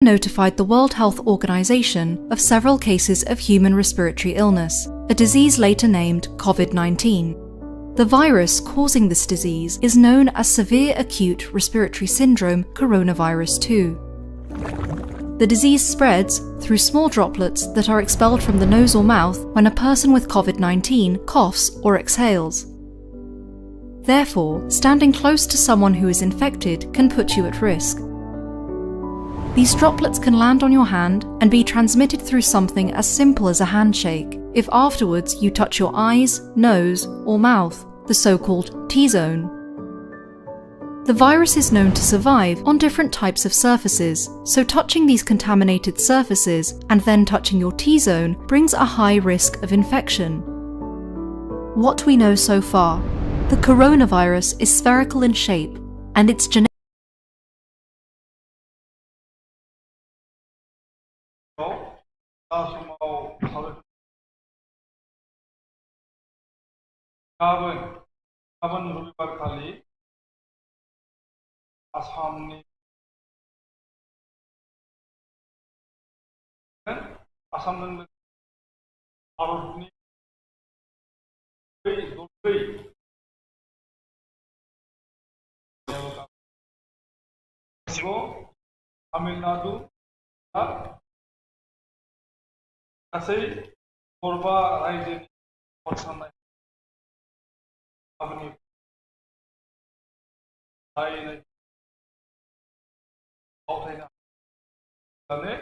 notified the World Health Organization of several cases of human respiratory illness, a disease later named COVID-19. The virus causing this disease is known as severe acute respiratory syndrome coronavirus 2. The disease spreads through small droplets that are expelled from the nose or mouth when a person with COVID-19 coughs or exhales. Therefore, standing close to someone who is infected can put you at risk. These droplets can land on your hand and be transmitted through something as simple as a handshake, if afterwards you touch your eyes, nose, or mouth, the so-called T-zone. The virus is known to survive on different types of surfaces, so touching these contaminated surfaces and then touching your T-zone brings a high risk of infection. What we know so far: the coronavirus is spherical in shape, and its genetic Tamil Nadu, गासै बरबा रायजोनि फसंनाय गामिनि रायनाय आवथायनानै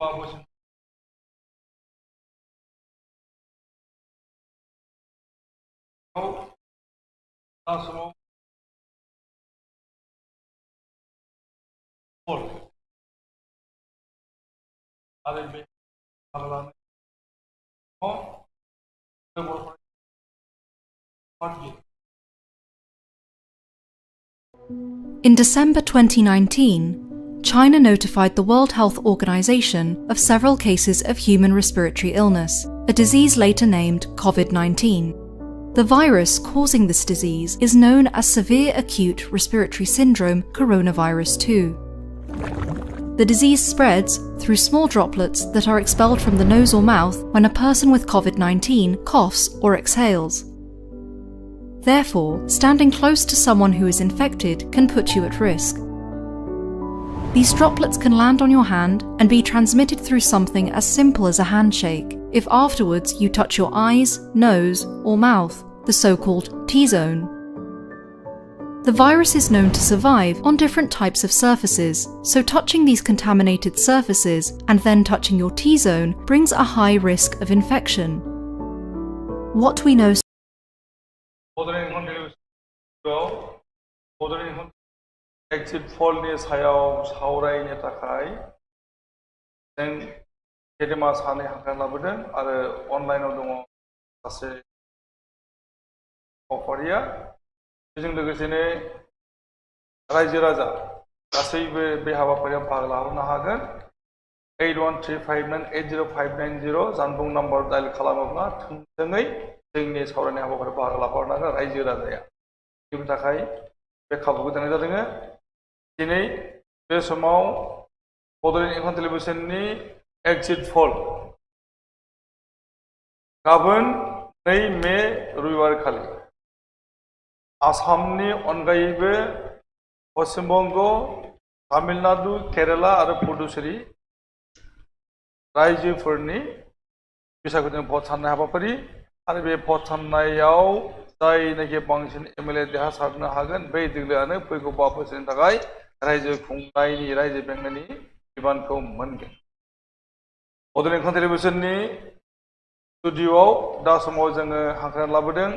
बाबोसिम समाव आरो बे In December 2019, China notified the World Health Organization of several cases of human respiratory illness, a disease later named COVID-19. The virus causing this disease is known as severe acute respiratory syndrome coronavirus 2. The disease spreads through small droplets that are expelled from the nose or mouth when a person with COVID-19 coughs or exhales. Therefore, standing close to someone who is infected can put you at risk. These droplets can land on your hand and be transmitted through something as simple as a handshake, if afterwards you touch your eyes, nose, or mouth, the so-called T-zone. The virus is known to survive on different types of surfaces, so touching these contaminated surfaces and then touching your T-zone brings a high risk of infection. What we know exit pollनि सायाव सावरायनो थाखाय जों गेदेमा सानै हांख्राय लाबोदों आरो अनलाइनाव दङ सासे मावफारिया बेजों लोगोसेनो रायजो राजा गासैबो बे हाबाफारियाव बाहागो लानो हागोन 8135980590 जानबुं नाम्बार डायल खालामोब्ला थोंजोङै जोंनि सावरायनाय हाबाफारियाव बाहागो लाफानो हागोन रायजो राजाया बेनि थाखाय बे खाबुखौ होनाय जादों दिनै बे समाव बड'लेण्ड इंखं टेलिभिजननि एक्जिट पोल गाबोन 2 मे रबिबार खालि आसामनि अनगायैबो पश्चिम बंग तामिलनाडु केराला आरो पुडुचेरी रायजोफोरनि बिसायख'थिनि भट साननाय हाबाफारि आरो बे भट साननायाव जायनोखि बांसिन एमएलए देरहासारनो हागोन बै दोलोआनो फैगौ 5 बोसोरनि थाखाय रायजो खुंनायनि रायजो बेंनायनि बिबानखौ मोनगोन बड'लेण्ड इंखं टेलिभिजननि स्टुडिय'आव दा समाव जोङो हांख्रायनानै लाबोदों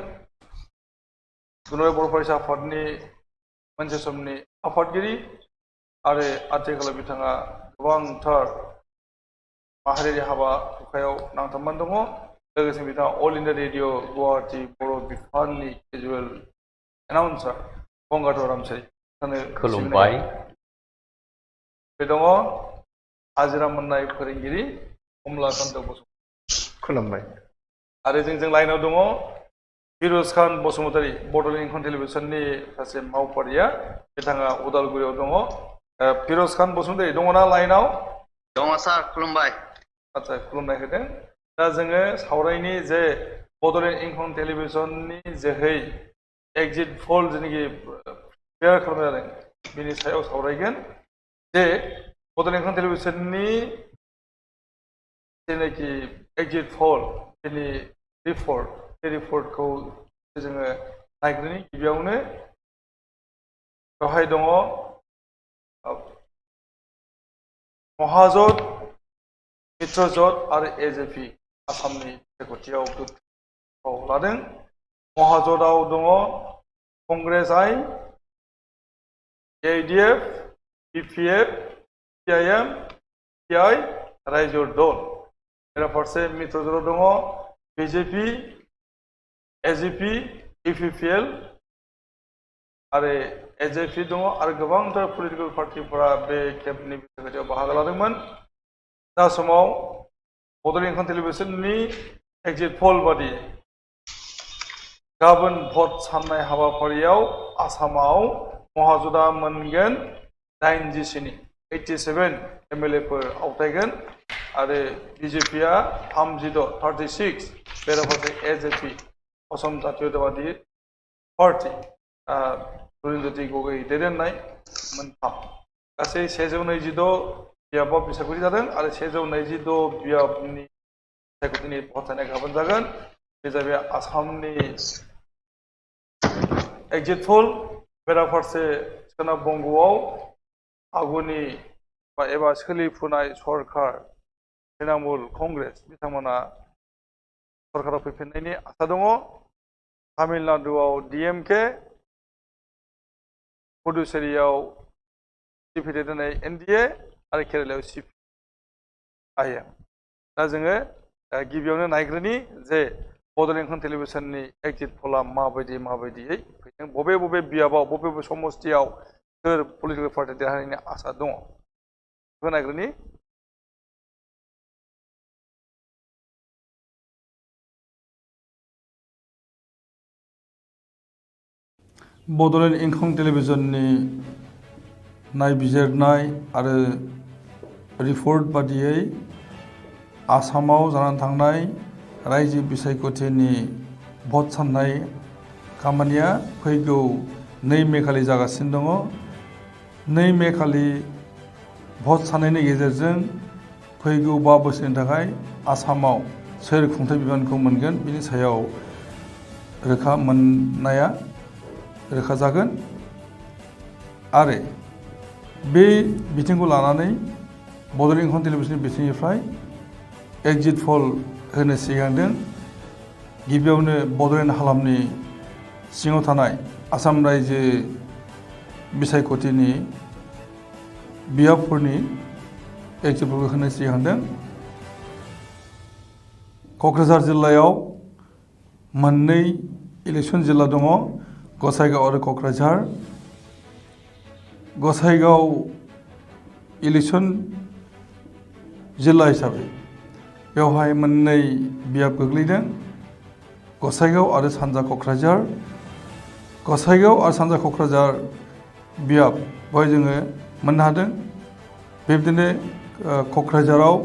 दुलाराय बर' फरायसा आफादनि मोनसे समनि आफादगिरि आरो आथिखालाव बिथाङा गोबांथार माहारियारि हाबा हुखायाव नांथाबनानै दङ लोगोसे बिथाङा अल इंडिया रेडियो गुवाहाटी बर' बिफाननि केजुएल एनाउन्सार गंगाधर रामसारि खुलुमबाय बे दङ हाजिरा मोननाय फोरोंगिरि कमलाकान्त बसुमतारी खुलुमबाय आरो जोंजों लाइनाव दङ फिरोज खान बसुमतारी बड'लेण्ड इंखं टेलिभिजननि सासे मावफारिया बिथाङा उदालगुरियाव दङ फिरोज खान बसुमतारी दङना लाइनाव? दङ सार, खुलुमबाय। आচ্ছা खुलुमनाय होदों। दा जोङो सावरायनि जे बड'लेण्ड इंखं टेलिभिजननि जोहै एग्जिट पोल जेनाखि प्रिपेयार खालामनाय जादों बेनि सायाव सावरायगोन जे बड'लेण्ड इंखं टेलिभिजननि जेनाखि एग्जिट पोल बेनि रिपर्ट बे रिपर्टखौ जोङो नायग्रोनि। गिबियावनो बेवहाय दङ महाजोत, मित्रजोत आरो एजेपि आसामनि बिसायख'थियाव बिफाव लादों। महाजोतआव दङ कंग्रेस आइ, एआइडिएफ, बिपिएफ, सिआइएम, सिआइ, रायजो दल। बेराफारसे मित्रजोतआव दङ बिजेपि, एजिपि, इउपिपिएल आरो एजेपि दङ आरो गोबांथार पलिटिकेल पार्टिफोरा बे खेबनि बिसायख'थियाव बाहागो लादोंमोन। दा समाव बड'लेण्ड इंखं टेलिभिजननि एग्जिट पोल बादि गाबोन भट साननाय हाबाफारियाव आसामाव महाजोतआ मोनगोन 87 एमएलएफोर आवथायगोन आरो बिजेपिया 36। बेराफारसे एजेपि असम जातीयतावादी पार्टी रुलिनज्योति गगৈ दैदेननाय 3 गासै 126 बियाबाव बिसायख'थि जादों आरो 126 बियाबनि बिसायख'थिनि भट साननाया गाबोन जागोन। बे जाबाय आसामनि एग्जिट पोल। बेराफारसे सोनाब बंग'आव आगुनि एबा सोलिफुनाय सरकार तृणमूल कंग्रेस बिथांमोना सरकाराव फैफिननायनि आसा दङ। तामिलनाडुआव डिएमके, पुडुचेरीआव सिपि दैदेननाय एनडिए आरो केरेलायाव सिपिआइएम। दा जोङो गिबियावनो नायग्रोनि जे बड'लेण्ड इंखं टेलिभिजननि एग्जिट पोलआ माबायदियै फैदों, बबे बियाबाव बबे समस्थियाव सोर पलिटिकेल पार्टि देरहानायनि आसा दङ बेखौ नायग्रोनि। बड'लेण्ड इंखं टेलिभिजननि नायबिजिरनाय आरो रिपर्ट बादियै आसामाव जानानै थांनाय रायजो बिसायख'थिनि भट साननाय खामानिया फैगौ 2 मे खालि जागासिनो दङ। 2 मे खालि भट साननायनि गेजेरजों फैगौ 5 बोसोरनि थाखाय आसामाव सोर खुंथाय बिबानखौ मोनगोन बिनि सायाव रोखा जागोन आरो बे बिथिंखौ लानानै बड'लेण्ड इंखं टेलिभिजननि बिथिंनिफ्राय एग्जिट पोल होनो सिगांदों। गिबियावनो बड'लेण्ड हालामनि सिङाव थानाय आसाम रायजो बिसायख'थिनि बियाबफोरनि एग्जिट पोलखौ होनो सिगांदों। क'क्राझार जिल्लायाव 2 इलेक्सन जिल्ला दङ, गसाइगाव आरो क'क्राझार। गसाइगाव इलेक्सन जिल्ला हिसाबै बेवहाय 2 बियाब गोग्लैदों, गसाइगाव आरो सानजा क'क्राझार। गसाइगाव आरो सानजा क'क्राझार बियाब बेवहाय जोङो मोननो हादों। बेबायदिनो क'क्राझाराव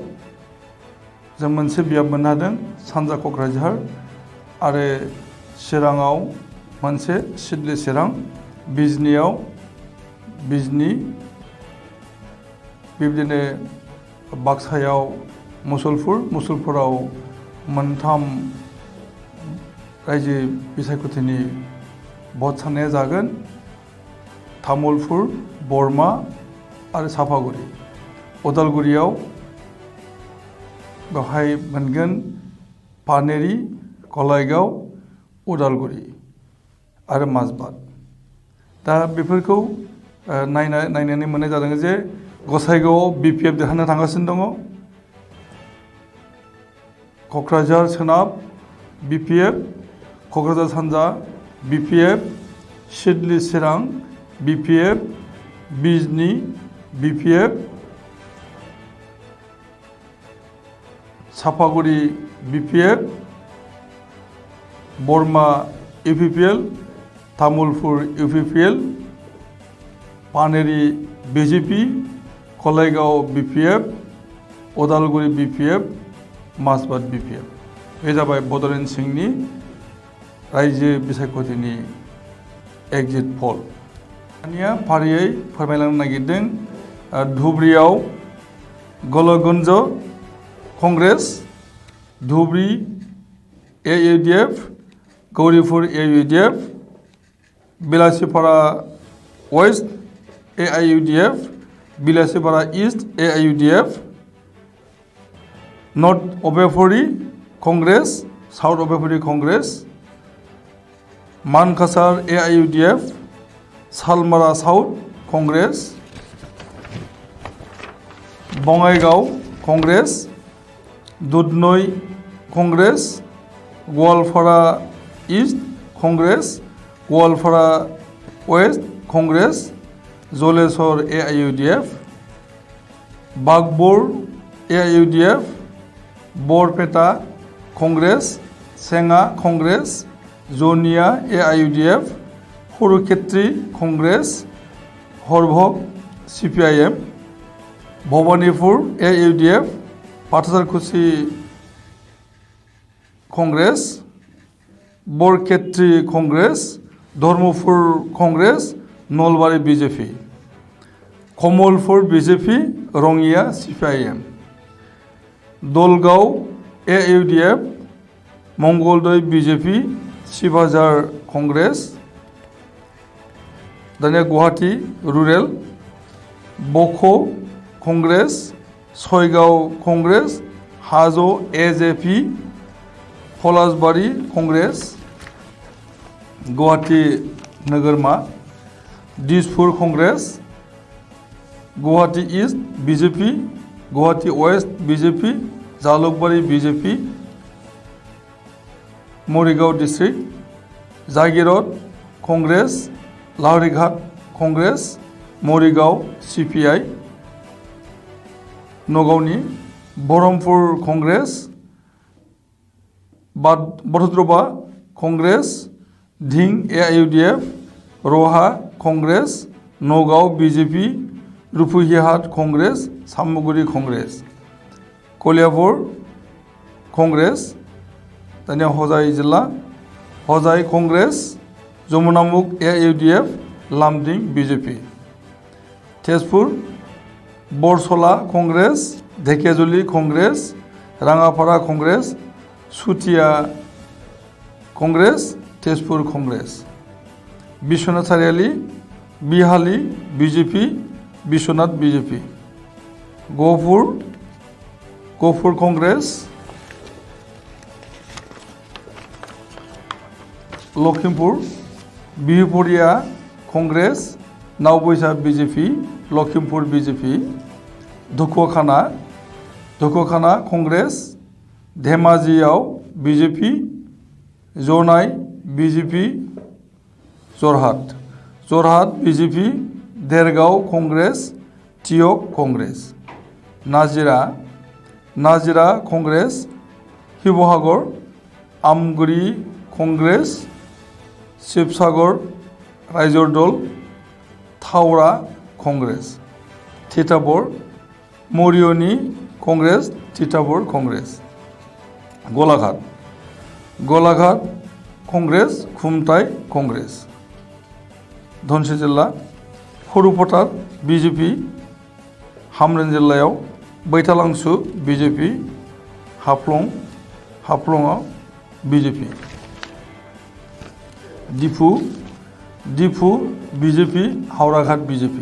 जों मोनसे बियाब मोननो हादों, सानजा क'क्राझार आरो चिराङाव मोनसे सिडली चिरां, बिजनीआव बिजनी, बेबायदिनो बाक्सायाव मुसलपुराव 3 रायजो बिसायख'थिनि भट साननाया जागोन, तामुलपुर, बरमा आरो सापागुरि। उदालगुरियाव बेवहाय मोनगोन पानेरि, गलायगाव, उदालगुरि आरो माजबाद। दा बेफोरखौ नायनानै मोननाय जादों जे गसाइगावआव बिपिएफ देरहानो थांगासिनो दङ, क'क्राझार सोनाब बिपिएफ, क'क्राझार सानजा BPF, Sidli Chirang BPF, Bijni BPF, Sapaguri BPF, Barama UPPL, Tamulpur UPPL, Panery BJP, Kolaigaon BPF, Odalguri BPF, Masbat BPF. बे जाबाय बड'लेण्ड सिंनि रायजो बिसायख'थिनि एग्जिट पल। दानिया फारियै फोरमायलांनो नागिरदों धुबुरीयाव Golakganj Congress, Dhubri AUDF, Gauripur AUDF, Bilasipara west AIUDF, Bilasipara east AIUDF, north Abhayapuri Congress, South Obefuri Congress, Mankasar AIUDF, Salmara South Congress, Bongaigaon Congress, Dudnoi Congress, Gwalpara East Congress, Gwalpara West Congress, Zolesor AIUDF, Bagbor AIUDF, Borpeta Congress, Senga Congress, Zonia AIUDF, Huruketri Congress, Horbhok CPIM, Bhawanipur AIUDF, Pathasarkusi Congress, Borketri Congress, Dharmapur Congress, Nolbari BJP, Komolpur BJP, Rongia CPIM, Dolgao AIUDF, Mongoldoy BJP, Sibazar Congress, Dania Guwahati Rural, Boko Congress, Soigao Congress, Hazo AJP, Polasbari Congress, Guwahati Nagarma, Dispur Congress, Guwahati East BJP, Guwahati West BJP, Jalukbari BJP, Morigaon District, Jagirot Congress, Laurighat Congress, Morigaon CPI, Nogaoni, Borompur Congress, Bodrodroba Congress, Dhing AIUDF, Roha Congress, Nagaon BJP, Rupuhihat Congress, Samuguri Congress, Koliapur Congress, Tanya Hozai Jilla, Hozai Congress, Jomunamuk AIUDF, Lamding BJP, Tezpur, Borsola Congress, Dhekejuli Congress, Rangapara Congress, Sutia Congress, Tezpur Congress, Bishwanath Chariali, Bihali BJP, Bishwanath BJP, Gopur Congress, Lokhimpur, Bihupuria Congress, Nauboisa BJP, Lokhimpur BJP, Dhukokhana Congress, Dhemajiao BJP, Zonai BJP, Jorhat BJP, Dergao Congress, Tiok Congress, Nazira Congress, Hibohagor, Amguri Congress, Shivsagar Raijordol, Thaura Congress, Titabor, Morioni Congress, Titabor Congress, Golaghat Congress, Khumtai Congress, Dhonsi Jilla, Hurupotar BJP, Hamren Jillayaw, Baitalangsu BJP, Haplonga BJP, Dipu BJP, Hauraghat BJP,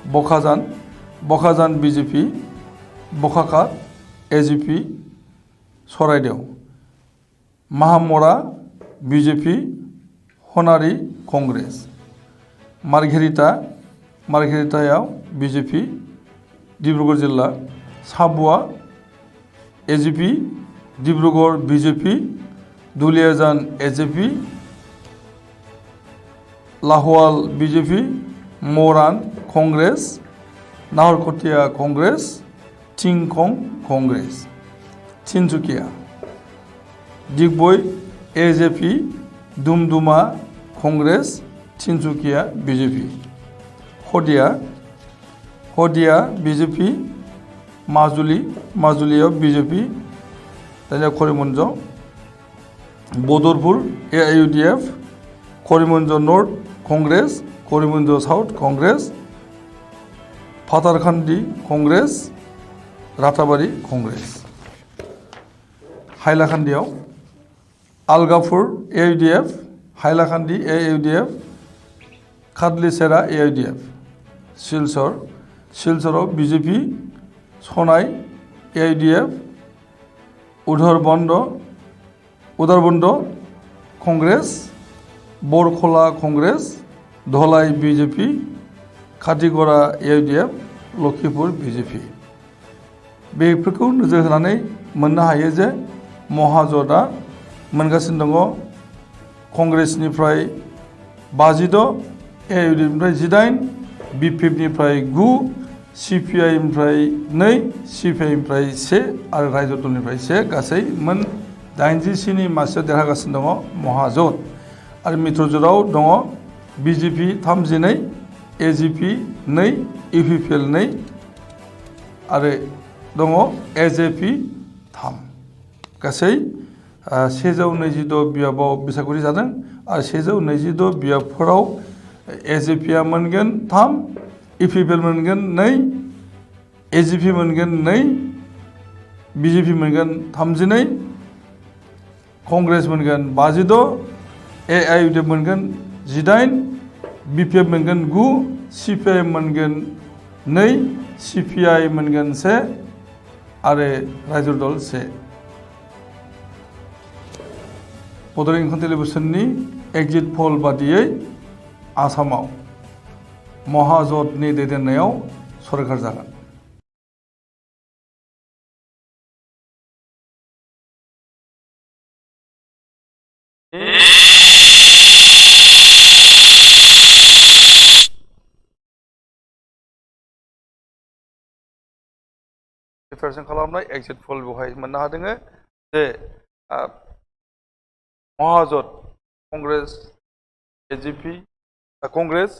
Bokhazan BJP, Bokhakat AGP, Soraideo, Mahamora BJP, Honari Congress, Margheritayaw BJP, Dibrugarh Jilla, Sabua AGP, Dibrugarh BJP, Duliajan AGP, Lahowal BJP, Moran Congress, Naharkotia Congress, Tingkong Congress, Tinsukia, Digboi AJP, Dumduma Congress, Tinsukia BJP, Hodia हदिया BJP माजुलियाव BJP दानिया Karimganj Badarpur AIUDF Karimganj north Congress Karimganj south Congress Patharkandi Congress Ratabari Congress हाइलाकान्दियाव Algapur AIUDF Hailakandi AIUDF Katlicherra AIUDF सिलचराव BJP Sonai AIUDF Udharbond Congress Barkhola Congress Dholai BJP Katigorah AIUDF Lakhimpur BJP बेफोरखौ नोजोर होनानै मोननो हायो जे महाजोतआ मोनगासिनो दङ कांग्रेसनिफ्राय 56 AIUDFनिफ्राय 18 BPFनिफ्राय 9 CPIनिफ्राय 2 CPIनिफ्राय 1 आरो रायजो दलनिफ्राय 1 गासै मोन 87 नि मासियाव देरहागासिनो दङ महाजोत आरो मित्रजोतआव दङ BJP 32 AGP 2 UPPL 2 आरो दङ AJP 3 गासै 126 बियाबाव बिसायख'थि जादों आरो 126 बियाबफोराव AJPआ मोनगोन 3 UPPL मोनगोन 2 AGP मोनगोन 2 BJP मोनगोन 32 कांग्रेस मोनगोन 56 AIUDF मोनगोन 18 BPF मोनगोन 9 CPI मोनगोन 2 CPI मोनगोन 1 आरो रायजो दल 1 बड'लेण्ड इंखं टेलिभिजननि एग्जिट पोल बादियै आसामाव महाजोतनि दैदेननायाव सरकार जागोन प्रिपेरेसन खालामनाय एग्जिट पोल बेवहाय मोननो हादों जे Mahajot Congress AGP Congress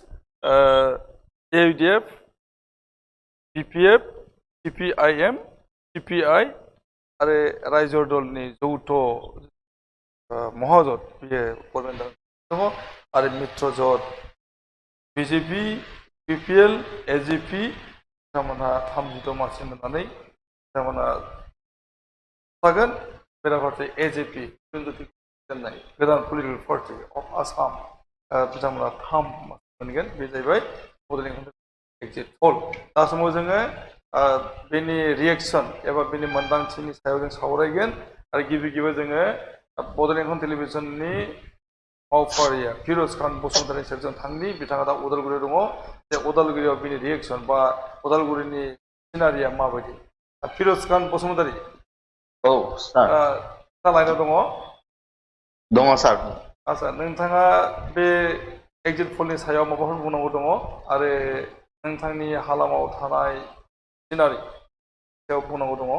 AIUDF BPF CPIM CPI आरो रायजो दलनि जौथ महाजोत बेयो गभर्नमेन्ट दङ आरो मित्रजोत BJP BPL AGP बिथांमोनहा 36 मासि मोननानै बिथांमोनहा थागोन बेराफारसे AJP गोदान पलिटिकेल पार्टि अफ आसाम बिथांमोनहा 3 मासि मोनगोन बे जाहैबाय बड'लेण्ड एग्जिट पोल दा समाव जोङो बेनि रिएक्सन एबा बेनि मोनदांथिनि सायाव जों सावरायगोन आरो गिबि जोङो बड'लेण्ड टेलिभिजननि मावफारिया फिरोज खान बसुमतारी सेरजों थांनि बिथाङा दा उदालगुरियाव दङ जे उदालगुरियाव बिनि रिएक्सन बा उदालगुरिनि सिनारिया माबायदि फिरोज खान बसुमतारी औ सार लाइनाव दङ सार आच्छा नोंथाङा बे एग्जिट पोलनि सायाव माबाफोर बुंनांगौ दङ आरो नोंथांनि हालामाव थानाय सिनारि सायाव बुंनांगौ दङ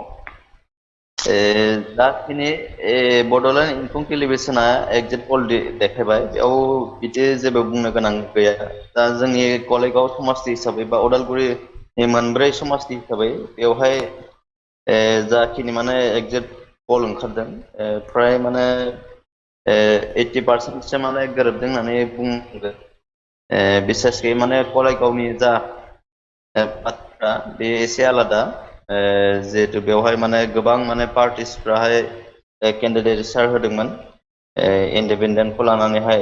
जाखिनि बड'लेण्ड इंखं टेलिभिजना एग्जिट पोल देखायबाय बेयाव बिदि जेबो बुंनो गोनां गैया दा जोंनि गलायगाव समाजनि हिसाबै बा उदालगुरिनि मोनब्रै समाजनि हिसाबै बेवहाय जाखिनि माने एग्जिट पोल ओंखारदों फ्राय माने 80% माने गोरोबदों होननानै बुंनांगोन बिसेसकै माने गलायगावनि जा बाथ्रा बे एसे आलादा जिहेतु बेवहाय माने गोबां माने पार्टिसफ्राहाय केन्डिडेट सार होदोंमोन इन्डिपेन्डेन्टखौ लानानैहाय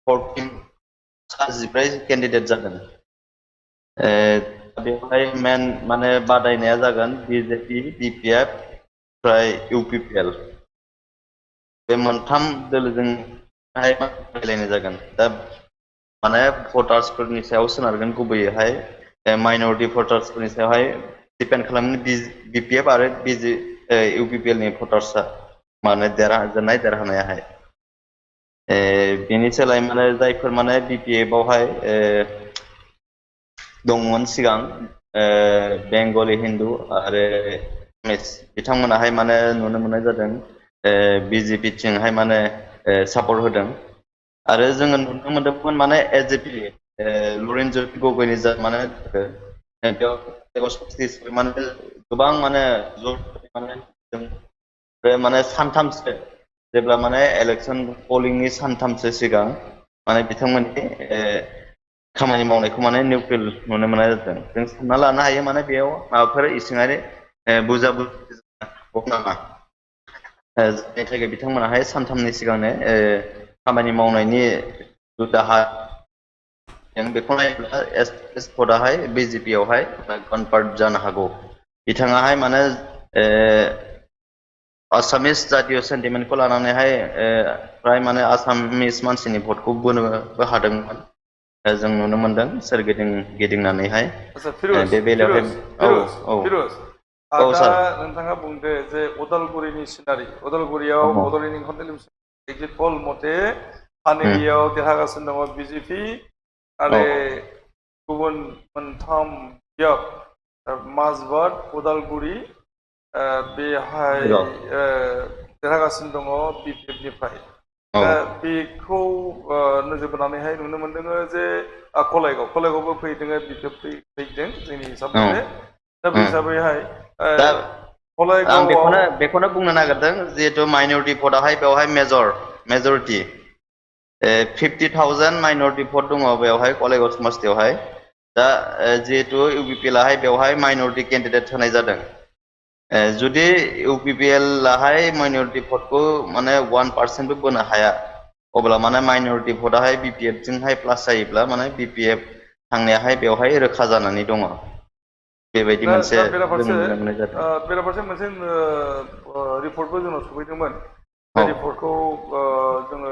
14 केन्डिडेट जागोन बेवहाय मेन माने बादायनाया जागोन BJP BPF ओमफ्राय UPPL बे मोनथाम दोलोजोंहाय रायलायनाय जागोन दा माने भटार्सफोरनि सायाव सोनारगोन गुबैयैहाय माइनरिटि भटार्सफोरनि सायावहाय डिपेन्ड खालामगोन BPF आरो UPPL नि भटार्सआ माने देरहानायाहाय बेनि सोलाय माने जायफोर माने BPF आवहाय दंमोन सिगां बेंगलि हिन्दु आरो बिथांमोनाहाय माने नुनो मोननाय जादों BJP थिंहाय माने सापर्ट होदों आरो जोङो नुनो मोनदोंमोन माने AJP लरेन्ज गगৈनि जा माने बेयाव समस्ति माने गोबां माने माने जों बे माने सानथामसो जेब्ला माने इलेक्सन पलिंनि सानथामसो सिगां माने बिथांमोननि खामानि मावनायखौ माने निउट्रेल नुनो मोननाय जादों जों सानना लानो हायो माने बेयाव माबाफोर इसिङारि बुजाबुजि नामा जायनि थाखाय बिथांमोनाहाय सानथामनि सिगांनो खामानि मावनायनि दाहा जों बेखौ नायोब्ला एसपदाहाय बिजेपि आवहाय कनभार्ट जानो हागौ बिथाङाहाय माने आसामिस जातीय सेन्टिमेन्टखौ लानानैहाय फ्राय माने आसामिस मानसिनि भटखौ बोनोबो हादोंमोन जों नुनो मोनदों सोरगिदिं गिदिंनानैहाय आচ্ছা फिरोज बे बेलायावहाय फिरोज औ फिरोज औ दा सार नोंथाङा बुंदो जे उदालगुरिनि सिनारि उदालगुरियाव औ बड'लेण्ड इनकम एग्जिट पल मथे पानेरियाव देरहागासिनो दङ बिजेपि आरो गुबुन मोनथाम बियाब माजबाट उदालगुरि बेहाय देरहागासिनो दङ बिपिएफनिफ्राय दा बेखौ नोजोर बोनानैहाय नुनो मोनदों जे कलाइगावबो फैदों बिपिएफ फैदों जोंनि हिसाबै दा बे हिसाबैहाय दा आं कलाइगावआव बेखौनो बुंनो नागिरदों जिहेतु माइनरिटि भटआहाय बेवहाय मेजरिटि 50,000 माइनरिटि भट दङ बेवहाय कलाइगाव समस्तियावहाय दा जिहेतु इउपिपिएलआहाय बेवहाय माइनरिटि केन्डिडेट होनाय जादों जुदि इउपिपिएल आहाय माइनरिटि भटखौ माने 1% बो बोनो हाया अब्ला माने माइनरिटि भटआहाय बिपिएफ जोंहाय प्लास जायोब्ला माने बिपिएफ थांनायाहाय बेवहाय रोखा जानानै दङ बेबायदि मोनसे जों नुनो मोननाय जादों बेराफारसे मोनसे रिपर्टबो जोंनाव सफैदोंमोन बे रिपर्टखौ जोङो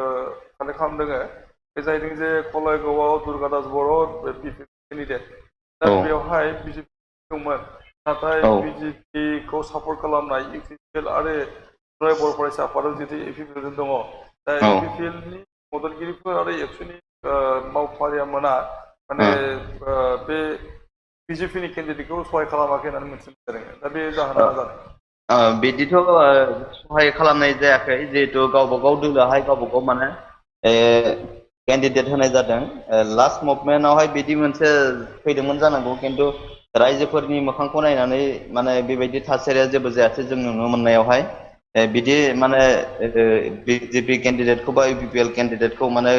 कालेक्ट खालामदों बे जाहैदों जे कलाइगावआव दुर्गादास बर' बिपिएफ केन्डिडेट दा बेवहाय बिजेपि दंमोन नाथाय बिजेपिखौ सापर्ट खालामनाय इउपिपिएल आरो बर' फरायसा आफादाव जितु इउपिपिएल दङ दा इउपिपिएलनि मददगिरिफोर आरो एबसुनि मावफारिया मोना माने बे बिजेपिनि केन्डिडेटखौ सहाय खालामाखै होननानै मिथिनो मोनदों दा बे जाहोना मा जादों बिदिथ' सहाय खालामनाय जायाखै जिहेतु गावबा गाव दोलोआहाय गावबा गाव माने केन्डिडेट होनाय जादों लास्ट मुभमेन्टआवहाय बिदि मोनसे फैदोंमोन जानांगौ खिन्थु रायजोफोरनि मोखांखौ नायनानै माने बेबायदि थासारिया जेबो जायासै जों नुनो मोननायावहाय बिदि माने बिजेपि केन्डिडेटखौ बा इउपिपिएल केन्डिडेटखौ माने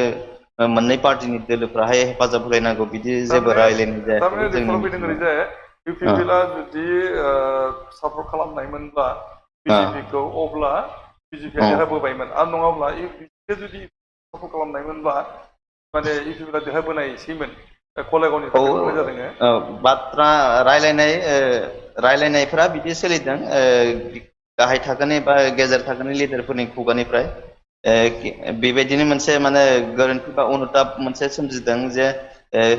मोननै पार्टिनि दोलोफ्राहाय हेफाजाब होलायनांगौ बिदि जेबो रायलायनाय जायाखै जोंनि मिथिनायाव इउपिपिएलआ जुदि सापर्ट खालामनायमोनब्ला बिजेपिखौ अब्ला बिजेपिया देरहाबोबायमोन आरो नङाब्ला इउपिपिएल जुदि सापर्ट खालामनायमोनब्ला माने इउपिपिएलआ देरहाबोनायसैमोन कलाइगावनि थाखाय बुंनाय जादों बाथ्रा रायलायनायफोरा बिदि सोलिदों गाहाय थाखोनि बा गेजेर थाखोनि लिडारफोरनि खुगानिफ्राय बेबायदिनो मोनसे माने गोरोन्थि बा अनुताप मोनसे सोमजिदों जे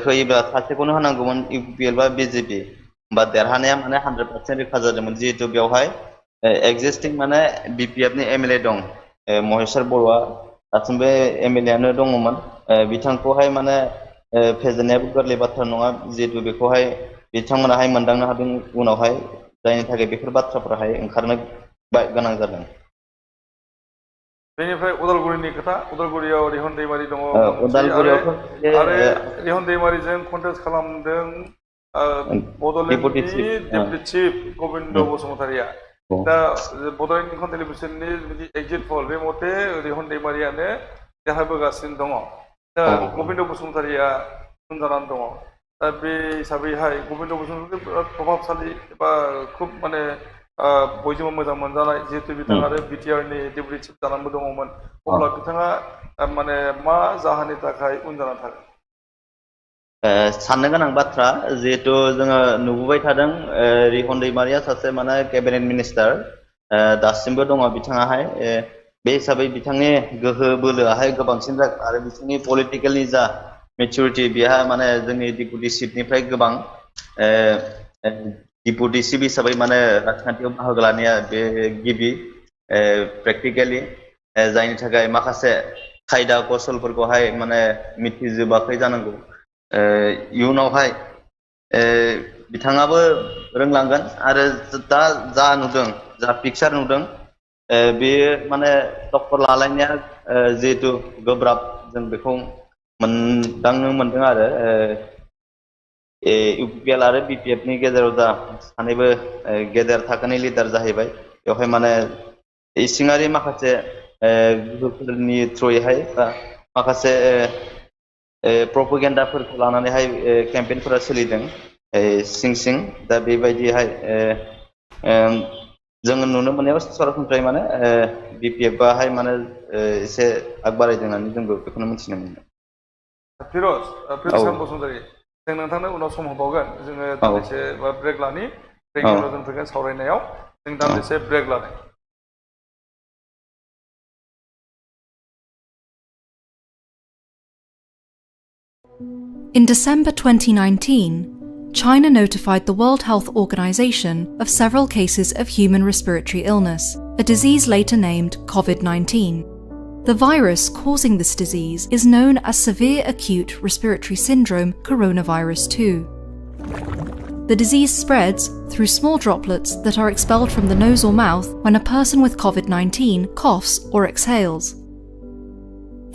होयोब्ला सासेखौनो होनांगौमोन इउपिपिएल बा बिजेपि होमबा देरहानाया माने 100% रोखा जादोंमोन जिहेतु बेवहाय एक्जिस्टिं माने बिपिएफनि एमएलए दं महेश्वर बर'आ दासिमबो एमएलए आनो दङमोन बिथांखौहाय माने फेजेननायाबो गोरलै बाथ्रा नङा जिहेतु बेखौहाय बिथांमोनाहाय मोनदांनो हादों उनावहाय जायनि थाखाय बेफोर बाथ्राफोराहाय ओंखारनो गोनां जादों बेनिफ्राय उदालगुरिनि खोथा उदालगुरियाव रिहन दैमारि दङ आरो रिहन दैमारिजों कन्टेस्ट खालामदों बड'लेण्डनि डेपुटि चिफ गबिन्द बसुमतारिया दा बड'लेण्ड इनकम टेलिभिजननि एक्जिट पल बे मथे रिहन दैमारियानो देरहाबोगासिनो दङ दा गबिन्द बसुमतारिया उन जानानै दङ दा बे हिसाबैहाय गबिन्द बसुमतारि बिराद प्रभाबशालि एबा खुब माने बयजोंबो मोजां मोनजानाय जिहेतु बिथाङा आरो बिटिआरनि डेपुटि चिफ जानानैबो दङमोन अब्ला बिथाङा माने मा जाहोननि थाखाय उन जानानै थागोन साननो गोनां बाथ्रा जिहेतु जोङो नुबोबाय थादों रिहन दैमारिया सासे माने केबिनेट मिनिस्टार दासिमबो दङ बिथाङाहाय बे हिसाबै बिथांनि गोहो बोलोआहाय गोबांसिन जागोन आरो बिथांनि पलिटिकेलनि जा मेचुरिटि बेहा माने जोंनि डिपुटि चिफनिफ्राय गोबां डिपुटि चिफ हिसाबै माने राजखान्थियाव बाहागो लानाया बे गिबि प्रेक्टिकेलि जायनि थाखाय माखासे खायदा कौशलफोरखौहाय माने मिथिजोबाखै जानांगौ इयुनावहाय बिथाङाबो रोंलांगोन आरो दा जा नुदों जा पिक्सार नुदों बेयो माने टक्कर लालायनाया जिहेतु गोब्राब जों बेखौ मोनदांनो मोनदों आरो UPPL आरो BPF नि गेजेराव दा सानैबो गेदेर थाखोनि लिडार जाहैबाय बेवहाय माने इसिङारि माखासे गोहोफोरनि थ्रुयैहाय बा माखासे प्रपेगेन्डाफोरखौ लानानैहाय केम्पेइनफोरा सोलिदों सिं सिं दा बेबायदिहाय जोङो नुनो मोननायाव सरासनस्रायै माने BPF आहाय माने एसे आगबारायदों होननानै जोंबो बेखौनो मिथिनो मोनो फिर'ज बसुमतारी जों नोंथांनो उनाव सम होबावगोन जोङो दान्दिसे ब्रेक लानि ब्रेकनि उनाव जों फैगोन सावरायनायाव जों दान्दिसे ब्रेक लानि In December 2019, China notified the World Health Organization of several cases of human respiratory illness, a disease later named COVID-19. The virus causing this disease is known as severe acute respiratory syndrome coronavirus 2. The disease spreads through small droplets that are expelled from the nose or mouth when a person with COVID-19 coughs or exhales.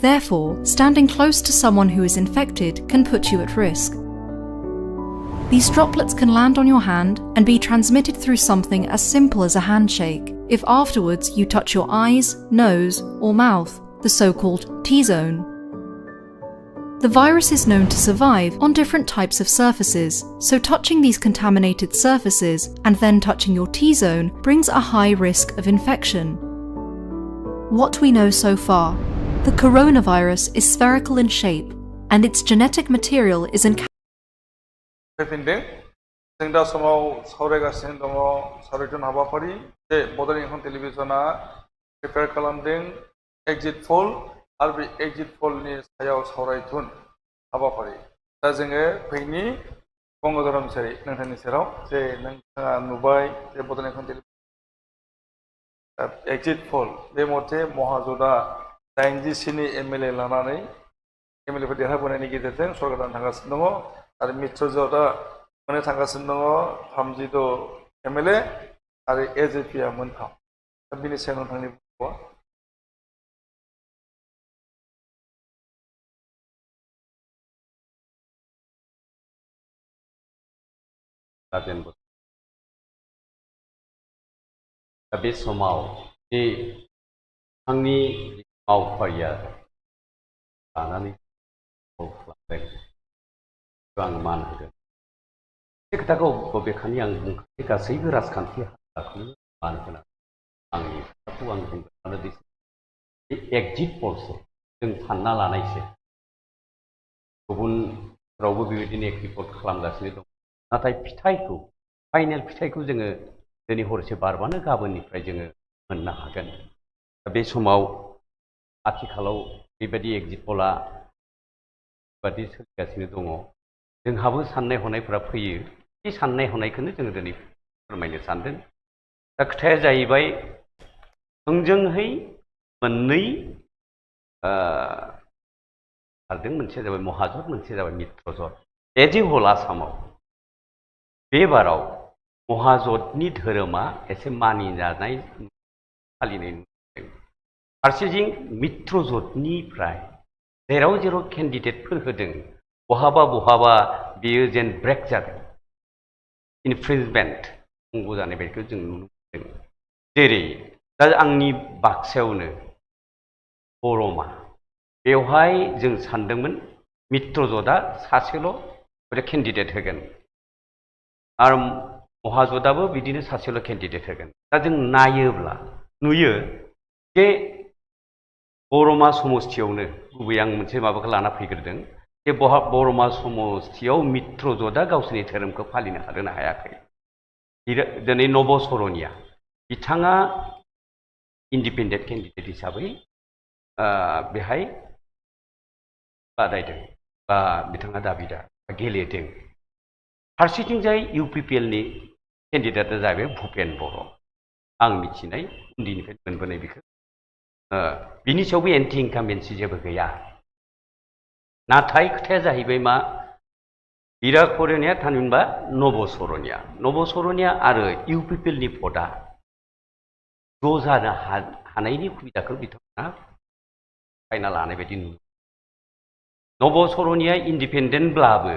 Therefore, standing close to someone who is infected can put you at risk. These droplets can land on your hand and be transmitted through something as simple as a handshake, if afterwards you touch your eyes, nose, or mouth, the so-called T-zone. The virus is known to survive on different types of surfaces, so touching these contaminated surfaces and then touching your T-zone brings a high risk of infection. What we know so far: the coronavirus is spherical in shape, and its genetic material is encapsulated. जों दा समाव सावरायगासिनो दङ सावरायथुन हाबाफारि जे Bodoland इंखं टेलिभिजनआ prepare खालामदों exit poll आरो बे एग्जिट पोलनि सायाव सावरायथुन हाबाफारि दा जोङो फैनि गंगाधर मुसाहारि नोंथांनि सेराव जे नोंथाङा नुबाय जे बड'लेण्ड इंखं टेलिभिजन एग्जिट पोल बे मथे महाजोतआ 87 MLA लानानै MLAफोर देरहाबोनायनि गेजेरजों सरकार थांगासिनो दङ आरो मित्रजोतआ मोननो थांगासिनो दङ 36 MLA आरो AJPआ मोनथाम दा बिनि सायाव नोंथांनि बुंनांगौआ दा बे समाव जे आंनि मावफारिया लानानै आं मान होगोन बे खोथाखौ बबेखानि आं बुंखांनाय गासैबो राजखान्थि हान्जाखौनो मान होनानै आंनि खोथाखौ आं बुंनो बे एग्जिट पोलसो जों सानना लानायसो गुबुनफोरावबो बेबायदिनो एग्जिट पोल खालामगासिनो दं नाथाय फिथाइखौ फाइनाल फिथाइखौ जोङो दिनै हरसे बारबानो गाबोननिफ्राय जोङो मोननो हागोन दा बे समाव आथिखालाव बेबायदि एग्जिट पोलआ बेबादि सोलिगासिनो दङ जोंहाबो साननाय हनायफोरा फैयो बे साननाय हनायखौनो जोङो दिनै फोरमायनो सानदों दा खोथाया जाहैबाय थोंजोंहै मोननै खारदों मोनसे जाबाय महाजोत मोनसे जाबाय मित्रजोत एज ए होल आसामाव बे बाराव महाजोतनि धोरोमा एसे मानिजानाय फालिनाय नुदों फारसेथिं मित्रजोतनिफ्राय जेराव जेराव केन्डिडेटफोर होदों बहाबा बेयो जेन ब्रेक जादों इनफ्रिंजमेन्ट बुंगौ जानाय बायदिखौ जों नुनो मोनदों जेरै दा आंनि बाक्सायावनो बरमा बेवहाय जों सानदोंमोन मित्रजोतआ सासेल' केन्डिडेट होगोन आरो महाजोतआबो बिदिनो सासेल' केन्डिडेट होगोन दा जों नायोब्ला नुयो जे बरमा समस्थियावनो गुबै आं मोनसे माबाखौ लाना फैग्रोदों जे बरमा समस्थियाव मित्रजोतआ गावसोरनि धोरोमखौ फालिनो हादोंना हायाखै दिनै नब सरनिया बिथाङा इन्डिपेन्डेन्ट केन्डिडेट हिसाबै बेहाय बादायदों बा बिथाङा दाबिदार गेलेदों फारसेथिंजाय UPPLनि केन्डिडेटआ जाहैबाय भुपेन बर' आं मिथिनाय उन्दैनिफ्राय मोनबोनाय बेखौ बिनि सायावबो एन्टि इनकाम्बेन्सि जेबो गैया नाथाय खोथाया जाहैबाय मा बिराग बरनिया थामहिनबा नब सरनिया आरो UPPLनि भटआ ज' जानो हानायनि सुबिदाखौ बिथांमोना फायना लानाय बायदि नुयो नब सरनिया इन्डिपेन्डेन्टब्लाबो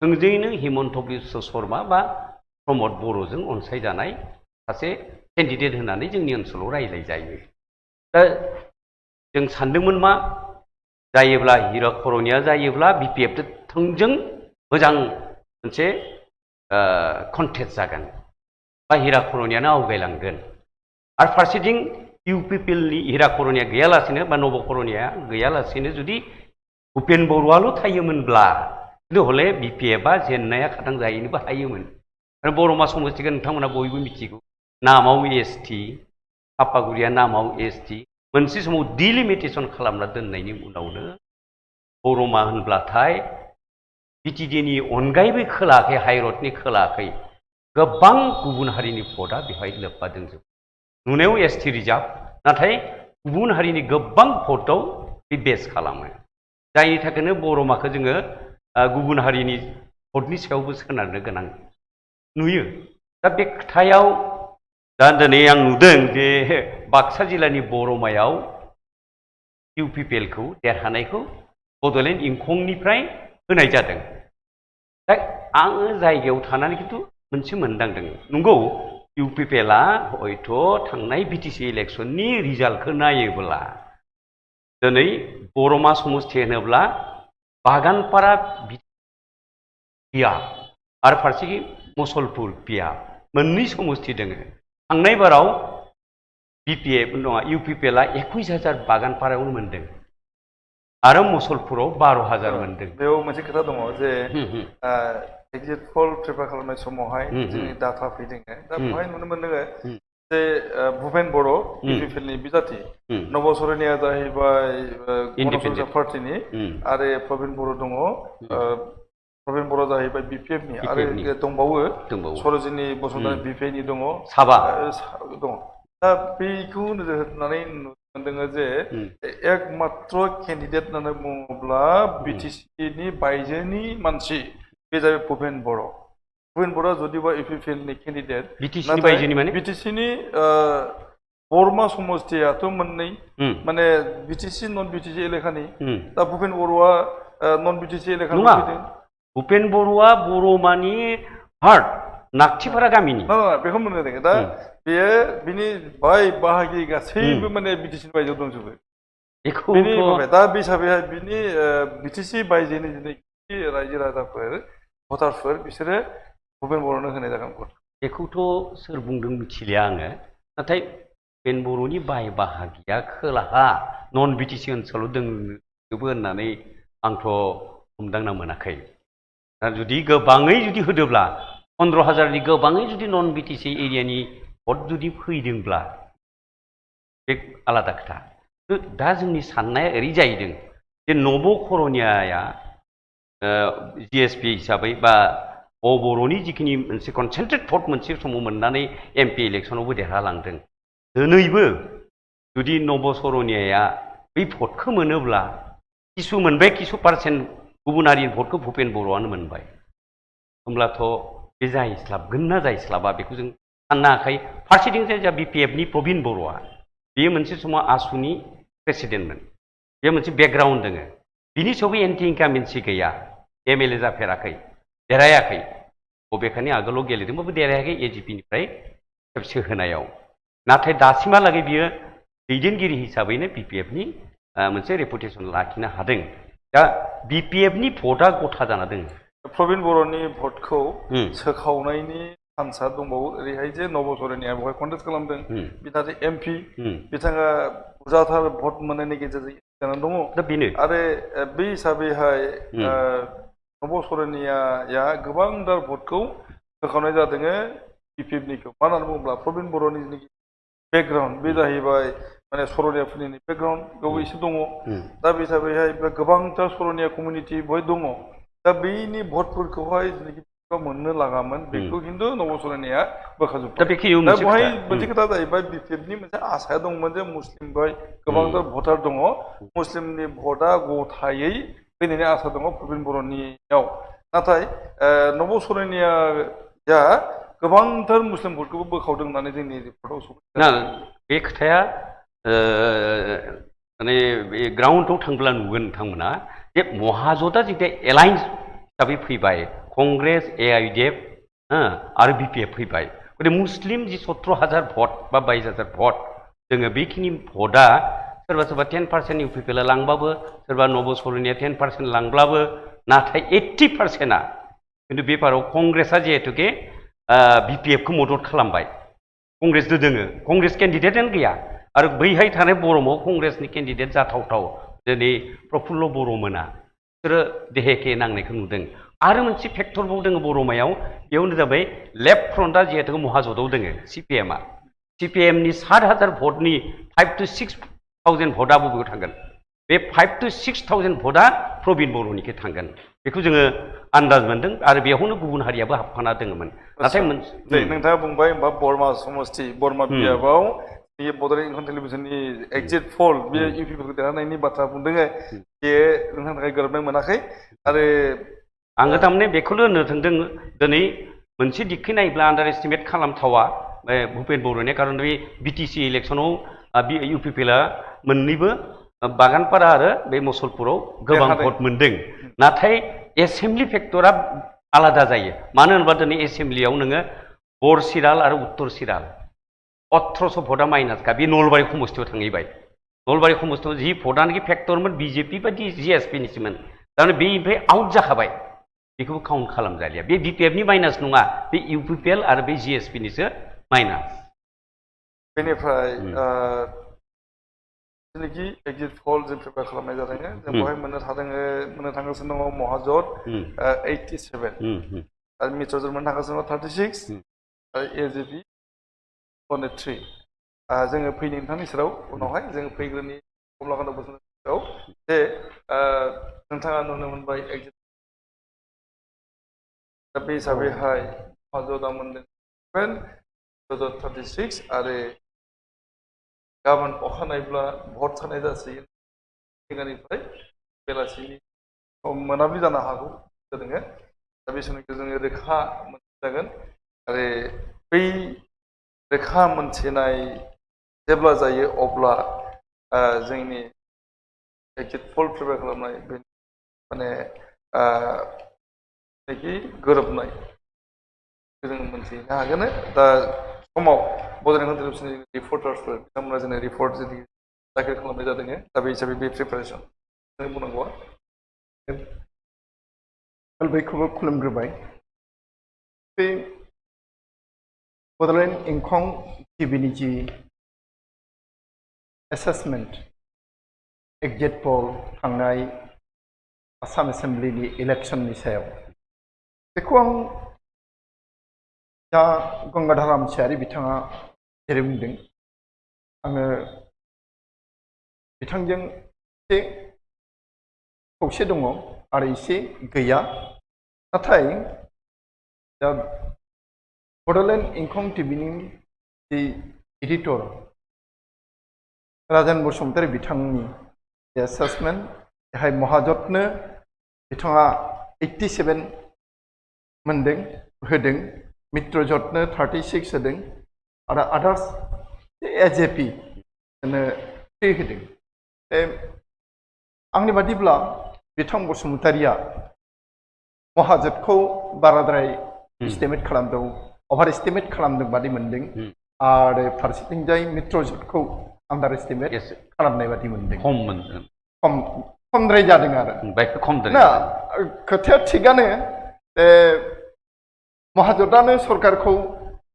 थोंजोङैनो हिमन्त बिश्व शर्मा बा प्रमद बर'जों अनसायजानाय सासे केन्डिडेट होननानै जोंनि ओनसोलाव रायज्लाय जायो दा जों सानदोंमोन मा जायोब्ला हिराक कर'निया जायोब्ला BPF थोंजों मोजां मोनसे कन्टेस्ट जागोन बा हिराक कर'नियानो आवगायलांगोन आरो फारसेथिं UPPLनि हिराक कर'निया गैयालासेनो बा नब कर'निया गैयालासेनो जुदि भुपेन बर'आल' थायोमोनब्ला खिन्थु हले BPF जेननाया खाथां जाहैनोबो हायोमोन आरो बर'मा समस्तिखौ नोंथांमोना बयबो मिथिगौ नामाव ST पापागुरिया नामाव ST मोनसे समाव डिलिमिटेसन खालामना दोननायनि उनावनो बर'मा होनब्लाथाय BTDनि अनगायैबो खोलाखै हाइरडनि खोलाखै गोबां गुबुन हारिनि भटआ बेवहाय लोब्बा दंजोबो नुनायाव ST रिजार्भ नाथाय गुबुन हारिनि गोबां भटआव बे बेस खालामो जायनि थाखायनो बर'माखौ जोङो गुबुन हारिनि भटनि सायावबो सोनारनो गोनां नुयो दा बे खोथायाव दा दिनै आं नुदों जे बाक्सा जिल्लानि बर'मायाव UPPLखौ देरहानायखौ बड'लेण्ड इंखंनिफ्राय होनाय जादों दा आङो जायगायाव थानानै खिन्थु मोनसे मोनदांदों नंगौ UPPLआ हयथ' थांनाय BTC इलेक्सननि रिजाल्टखौ नायोब्ला दिनै बर'मा समस्ति होनोब्ला बागानपारा बिया आरो फारसेथिं मुसलपुर बिया मोननै समस्ति दोङो थांनाय बाराव BPF नङा UPPLआ 21,000 बागानपारायावनो मोनदों आरो मुसलपुराव 12,000 मोनदों बेयाव मोनसे खोथा दङ जे एग्जिट पल प्रिपेयार खालामनाय समावहाय जोंनि डाटा फैदों दा बेवहाय नुनो मोनदों जे भुपेन बर' UPPLनि बिजाथि नब कर'निया जाहैबाय गणतन्त्र पार्टिनि आरो प्रबिन बर' दङ प्रबिन बर' जाहैबाय BPFनि आरो दंबावो सरजिनी बसुमतारी BPFनि दङ साबा दङ दा बेखौ नोजोर होनानै मोनदों जे एकमात्र केन्डिडेट होननानै बुङोब्ला BTCनि बायजोनि मानसि बे जाबाय भुपेन बर' भुपेन बर'आ जुदिबा UPPLनि केन्डिडेट BTCनि बायजोनि माने BTCनि बरमा समस्तियाथ' मोननै माने BTC नन BTC एलेखानि दा भुपेन बर'आ नन BTC एलेखानि फैदों भुपेन बर'आ बर'मानि हार्ट नागथिपारा गामिनि बेखौ मोनदों दा बेयो बिनि बाय बाहागि गासैबो माने BTCनि बायजोआव दंजोबो दा बे हिसाबैहाय बिनि BTC बायजोनि रायजो राजाफोर भटारफोर बिसोरो भुपेन बर'नो होनाय जागोन बेखौथ' सोर बुंदों मिथिलिया आङो नाथाय भुपेन बर'नि बाय बाहागिया खोलाहा नन BTC ओनसोलाव दंजोबो होननानै आंथ' हमदांना मोनाखै दा जुदि गोबाङै जुदि होदोब्ला 15,000नि गोबाङै जुदि नन BTC एरियानि भट जुदि फैदोंब्ला बे आलादा खोथा दा जोंनि साननाया ओरै जाहैदों जे नब कर'नियाया GSP हिसाबै बा बर'नि जिखिनि मोनसे कनसेन्ट्रेट भट मोनसे समाव मोननानै MP इलेक्सनावबो देरहालांदों दिनैबो जुदि नब कर'नियाया बै भटखौ मोनोब्ला किसु मोनबाय किसु पार्सेन्ट गुबुन हारिनि भटखौ भुपेन बर'आनो मोनबाय होमब्लाथ' बे जाहैस्लाबगोन ना जाहैस्लाबा बेखौ जों साननो हाखायो फारसेथिं जाय BPFनि प्रबिन बर'आ बेयो मोनसे समाव आसुनि प्रेसिडेन्टमोन बे मोनसे बेकग्राउन्ड दङ बिनि सायावबो एन्टि इनकामेन्सि गैया MLA जाफेराखै देरहायाखै बबेखानि आगोलाव गेलेदोंबाबो देरहायाखै AGPनिफ्राय खेबसे होनायाव नाथाय दासिमहालागै बियो दैदेनगिरि हिसाबैनो BPFनि मोनसे रेपुटेसन लाखिनो हादों दा BPFनि भटआ गथा जाना दङ प्रबिन बर'नि भटखौ सोखावनायनि चान्सआ दंबावो ओरैहाय जे नब कर'निया बेवहाय कन्टेस्ट खालामदों बिथाङा MP बिथाङा बुरजाथार भट मोननायनि गेजेरजों जानानै दङ दा बेनो आरो बे हिसाबैहाय नब कर'नियाया गोबांथार भटखौ होखावनाय जादों BPFनिखौ मा होननानै बुङोब्ला प्रबिन बर'नि जिनिखि बेकग्राउन्ड बे जाहैबाय माने सर'नियाफोरनि बेकग्राउन्ड बेयावबो एसे दङ दा बे हिसाबैहाय गोबांथार सर'निया कमिउनिटि बेवहाय दङ दा बेनि भटफोरखौहाय मोननो लागामोन बेखौ खिन्थु नब कर'नियाया बोखाजोब्बाय दा बेवहाय मोनसे खोथा जाहैबाय BPFनि मोनसे आसाया दंमोन जे मुस्लिम बेवहाय गोबांथार भटार दङ मुस्लिमनि भटआ गथायै फैनायनि आसा दङ प्रबिन बर'नियाव नाथाय नब कर'नियाया गोबांथार मुस्लिम भटखौबो बोखावदों होननानै जोंनि रिपर्टआव ना बे खोथाया माने बे ग्राउन्डआव थांब्ला नुगोन नोंथांमोना जे महाजोता जिथे एलायन्स हिसाबै फैबाय कंग्रेस AIDF आरो BPF फैबाय गते मुस्लिम जि 17,000 भट बा 22,000 भट जोङो बेखिनि भटआ सोरबा सोरबा 10% UPPला लांबाबो सोरबा नबसरनिया 10% लांब्लाबो नाथाय 80%आ किन्तु बेफोराव कंग्रेसआ जिहेतुके BPF खौ मदद खालामबाय कंग्रेस दोङो कंग्रेस केन्डिडेटआनो गैया आरो बैहाय थानाय बरमाव कंग्रेसनि केन्डिडेट जाथावथाव दिनै प्रफुल्ल बरमोना बिसोरो देहेखे नांनायखौ नुदों आरो मोनसे फेक्टरबाव दोङो बरमायाव बेयावनो जाबाय लेफ्ट फ्रन्टआ जिहेतु महाजोताव दोङो CPMआ CPMनि 7,000 भटनि 5 to 6,000 भटआ बबेयाव थांगोन बे 5 to 6,000 भटआ प्रबिन बर'निखौ थांगोन बेखौ जोङो आन्दाज मोन्दों आरो बेयावनो गुबुन हारियाबो हाबफाना दोङोमोन नाथाय नोंथाङा बुंबाय होमबा बरमा समस्ति बरमा बियाबाव बे बड'लेण्ड इंखं टेलिभिजननि एक्जिट पल बे UPPखौ देरहानायनि बाथ्रा बुंदों बे नोंथांनि थाखाय गोरोबनाय मोनाखै आरो आङो थारमाने बेखौनो होननो थांदों दिनै मोनसे दिगखै नायोब्ला आन्डार एस्टिमेट खालामथावा भुपेन बर'निया खारन बे BTC इलेक्सनाव UPPला मोननैबो बागानपारा आरो बे मुसलपुराव गोबां भट मोनदों नाथाय एसेम्बलि फेक्टरा आलादा जायो मानो होनोबा दिनै एसेम्बलियाव नोङो बरसिराल आरो उत्तर सिराल 1800 भटआ माइनासखा बे नलबारि समस्तियाव थांहैबाय नलबारि समस्तियाव जि भटआनोखि फेक्टरमोन BJP बा GSPनिसोमोन थारमाने बेनिफ्राय आउट जाखाबाय बेखौबो काउन्ट खालामजालिया बे BPFनि माइनास नङा बे UPPL आरो बे GSPनिसो माइनास बेनिफ्राय जेनाखि एक्जिट पल जों प्रिपेयार खालामनाय जादों जों बेवहाय मोननो थांगासिनो दङ महाजोत 87 आरो मित्रजोत मोननो थांगासिनो दङ 36 आरो AJP 23 जोङो फैनो नोंथांनि सेराव उनावहाय जों फैग्रोनि कमलाकान्त बसुमतारिनि सेराव जे नोंथाङा नुनो मोनबाय एक्जिट दा बे हिसाबैहाय महाजोतआ मोनदों 36 आरो गाबोन अखानायब्ला भट सानाय जासिगोन फैगानिफ्राय बेलासिनि मोनाबिलि जानो हागौ जादों दा बे समनिखौ जोङो रोखा मोनथिजागोन आरो बै रोखा मोनथिनाय जेब्ला जायो अब्ला जोंनि एक्जिट पल प्रिपेयार खालामनाय बे माने गोरोबनाय जों मोनथिनो हागोन दा समाव बड'लेण्ड इंखं टेलिभिजननि रिपर्टार्सफोर बिथांमोना जोंनो रिपर्ट जुदि दाखिल खालामनाय जादों दा बे हिसाबै बे प्रिपेरेसन बुंनांगौआ बयखौबो खुलुमग्रोबाय बे बड'लेण्ड इंखं टिभिनि जि एसेसमेन्ट एक्जिट पल थांनाय आसाम एसेम्बलिनि इलेक्सननि सायाव बेखौ आं दा गंगाधर रामसियारि बिथाङा जेरै बुंदों आङो बिथांजों एसे खौसे दङ आरो एसे गैया नाथाय दा बड'लेण्ड इंखं टिभिनि जि एडिटर राजेन बसुमतारि बिथांनि एसेसमेन्ट बेहाय महाजोतनो बिथाङा 87 मोनदों होदों मित्रजोतनो 36 होदों आरो आदार्स AJP नो 3 होदों आंनि बादिब्ला बिथां बसुमतारिया महाजोतखौ बाराद्राय एस्टिमेट खालामदों अभार एस्टिमेट खालामदों बादि मोनदों आरो फारसेथिंजाय मित्रजोतखौ आन्डार एस्टिमेट खालामनाय बादि मोनदों खमद्राय जादों आरो ना खोथाया थिगानो महाजोतानो सरकारखौ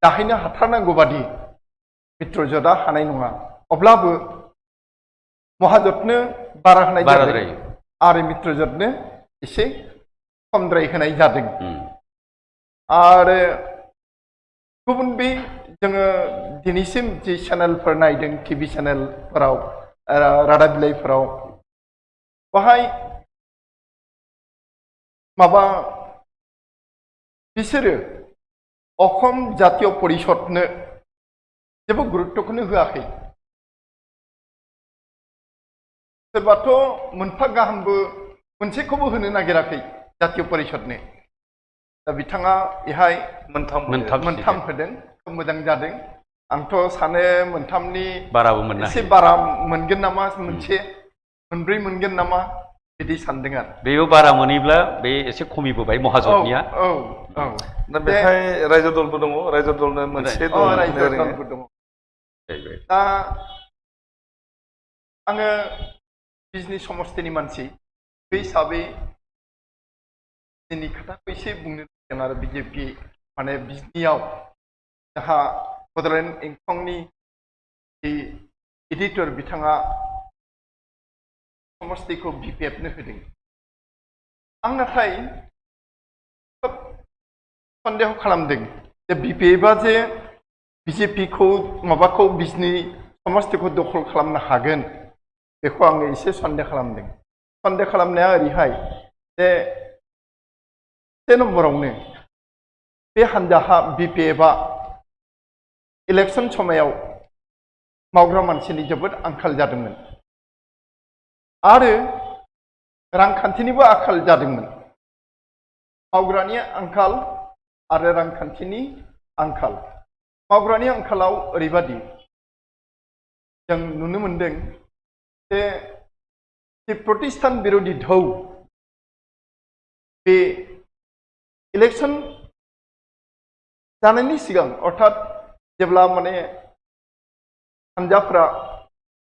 दाहैनो हाथारनांगौ बादि मित्रजोतआ हानाय नङा अब्लाबो महाजोतनो बारा होनाय जादों आरो मित्रजोतनो एसे खमद्राय होनाय जादों आरो गुबुन बे जोङो दिनैसिम जि चेनेलफोर नायदों टिभि चेनेलफोराव रादाब बिलाइफोराव बाहाय माबा बिसोरो अखम जातीय परिषदनो जेबो गुरुत्वखौनो होआखै सोरबाथ' मोनफा गाहामबो मोनसेखौबो होनो नागिराखै जातीय परिषदनो दा बिथाङा बेहाय मोनथाम होदों खोब मोजां जादों आंथ' सानो मोनथामनि बाराबो मोननो एसे बारा मोनगोन नामा मोनसे मोनब्रै मोनगोन नामा बिदि सानदों आरो बेयाव बारा मोनैब्ला बे एसे खमिबोबाय महाजननिया दा बेहाय रायजो दलबो दङ रायजो दलनो मोनसे दं रायजो दलबो दङ दा आङो बिजनि समस्तिनि मानसि बे हिसाबै दिनै खोथाखौ एसे बुंनो नागिरदों आरो बिजेपि माने बिजनियाव जाहा बड'लेण्ड इंखंनि एडिटर बिथाङा समस्तिखौ बिपिएफनो होदों आं नाथाय खोब सन्देह खालामदों जे बिपिएफआ जे बिजेपिखौ माबाखौ बिजनि समस्तिखौ दखल खालामनो हागोन बेखौ आङो एसे सन्देह खालामदों सन्देह खालामनाया ओरैहाय जे से नम्बरावनो बे हान्जाहा बिपिएफआ इलेक्सन समायाव मावग्रा मानसिनि जोबोद आंखाल जादोंमोन आरो रांखान्थिनिबो आंखाल जादोंमोन मावग्रानि आंखाल आरो रांखान्थिनि आंखाल मावग्रानि आंखालाव ओरैबादि जों नुनो मोनदों जे प्रतिष्ठान बिरोधी ढौ बे इलेक्शन जानायनि सिगां अर्थात जेब्ला माने हान्जाफ्रा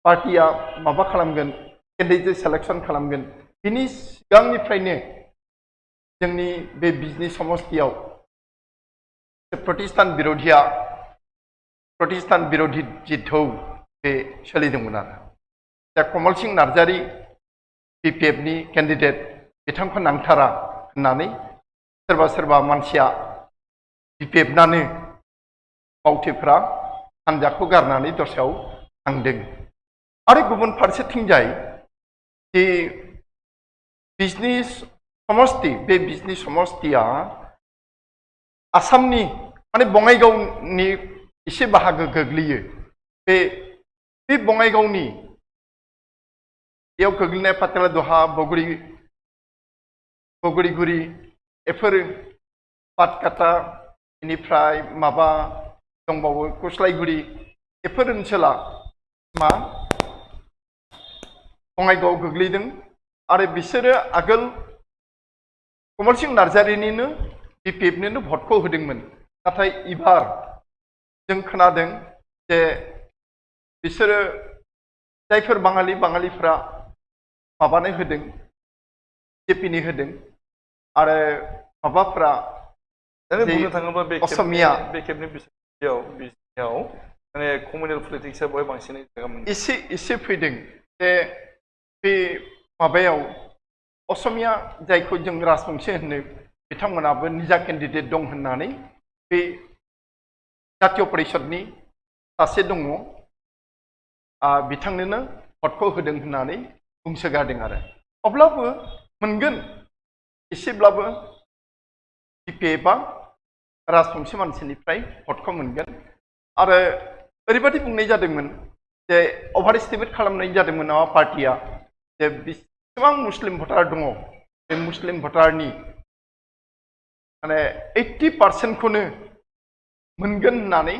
पार्टिया माबा खालामगोन केन्डिडेट सेलेक्शन खालामगोन बिनि सिगांनिफ्रायनो जोंनि बे बिजनि समस्तियाव प्रतिष्ठान बिरोधी जि ढौ बे सोलिदोंमोन आरो दा कमल सिंह नार्जारी बिपिएफनि केन्डिडेट बिथांखौ नांथारा होननानै सोरबा सोरबा मानसिया बिपिएफनानो बावथिफ्रा हान्जाखौ गारनानै दस्रायाव थांदों आरो गुबुन फारसेथिंजाय जे बिजनि समस्ति बे बिजनि समस्तिया आसामनि माने बङाइगावनि एसे बाहागो गोग्लैयो बे बङाइगावनि बेयाव गोग्लैनाय पातेला दहा बगुरिगुरि बेफोर पाटकाटा बेनिफ्राय माबा दंबावो कुस्लायगुरि बेफोर ओनसोला मा बङाइगाव गोग्लैदों आरो बिसोरो आगोल कमल सिंह नार्जारीनिनो बिपिएफनिनो भटखौ होदोंमोन नाथाय एबार जों खोनादों जे बिसोरो जायफोर बाङालिफ्रा माबानो होदों बिजेपिनि होदों आरो माबाफ्रा बुंनो थाङोब्ला असमिया बे खेबनि बिजनियाव माने कमिउनेल पलिटिक्सआ बहाय बांसिनै जायगा मोनदों एसे फैदों जे बे माबायाव असमिया जायखौ जों राजबंशी होनो बिथांमोनाबो निजा केन्डिडेट दं होननानै बे जातीय परिषदनि सासे दङ बिथांनोनो भटखौ होदों होननानै बुंसोगारदों आरो अब्लाबो मोनगोन एसेब्लाबो बिपिएफआ राजबंशी मानसिनिफ्राय भटखौ मोनगोन आरो ओरैबादि बुंनाय जादोंमोन जे अभार एस्टिमेट खालामनाय जादोंमोन नामा पार्टिया जे बेसेबां मुस्लिम भटार दङ बे मुस्लिम भटारनि माने 80% मोनगोन होननानै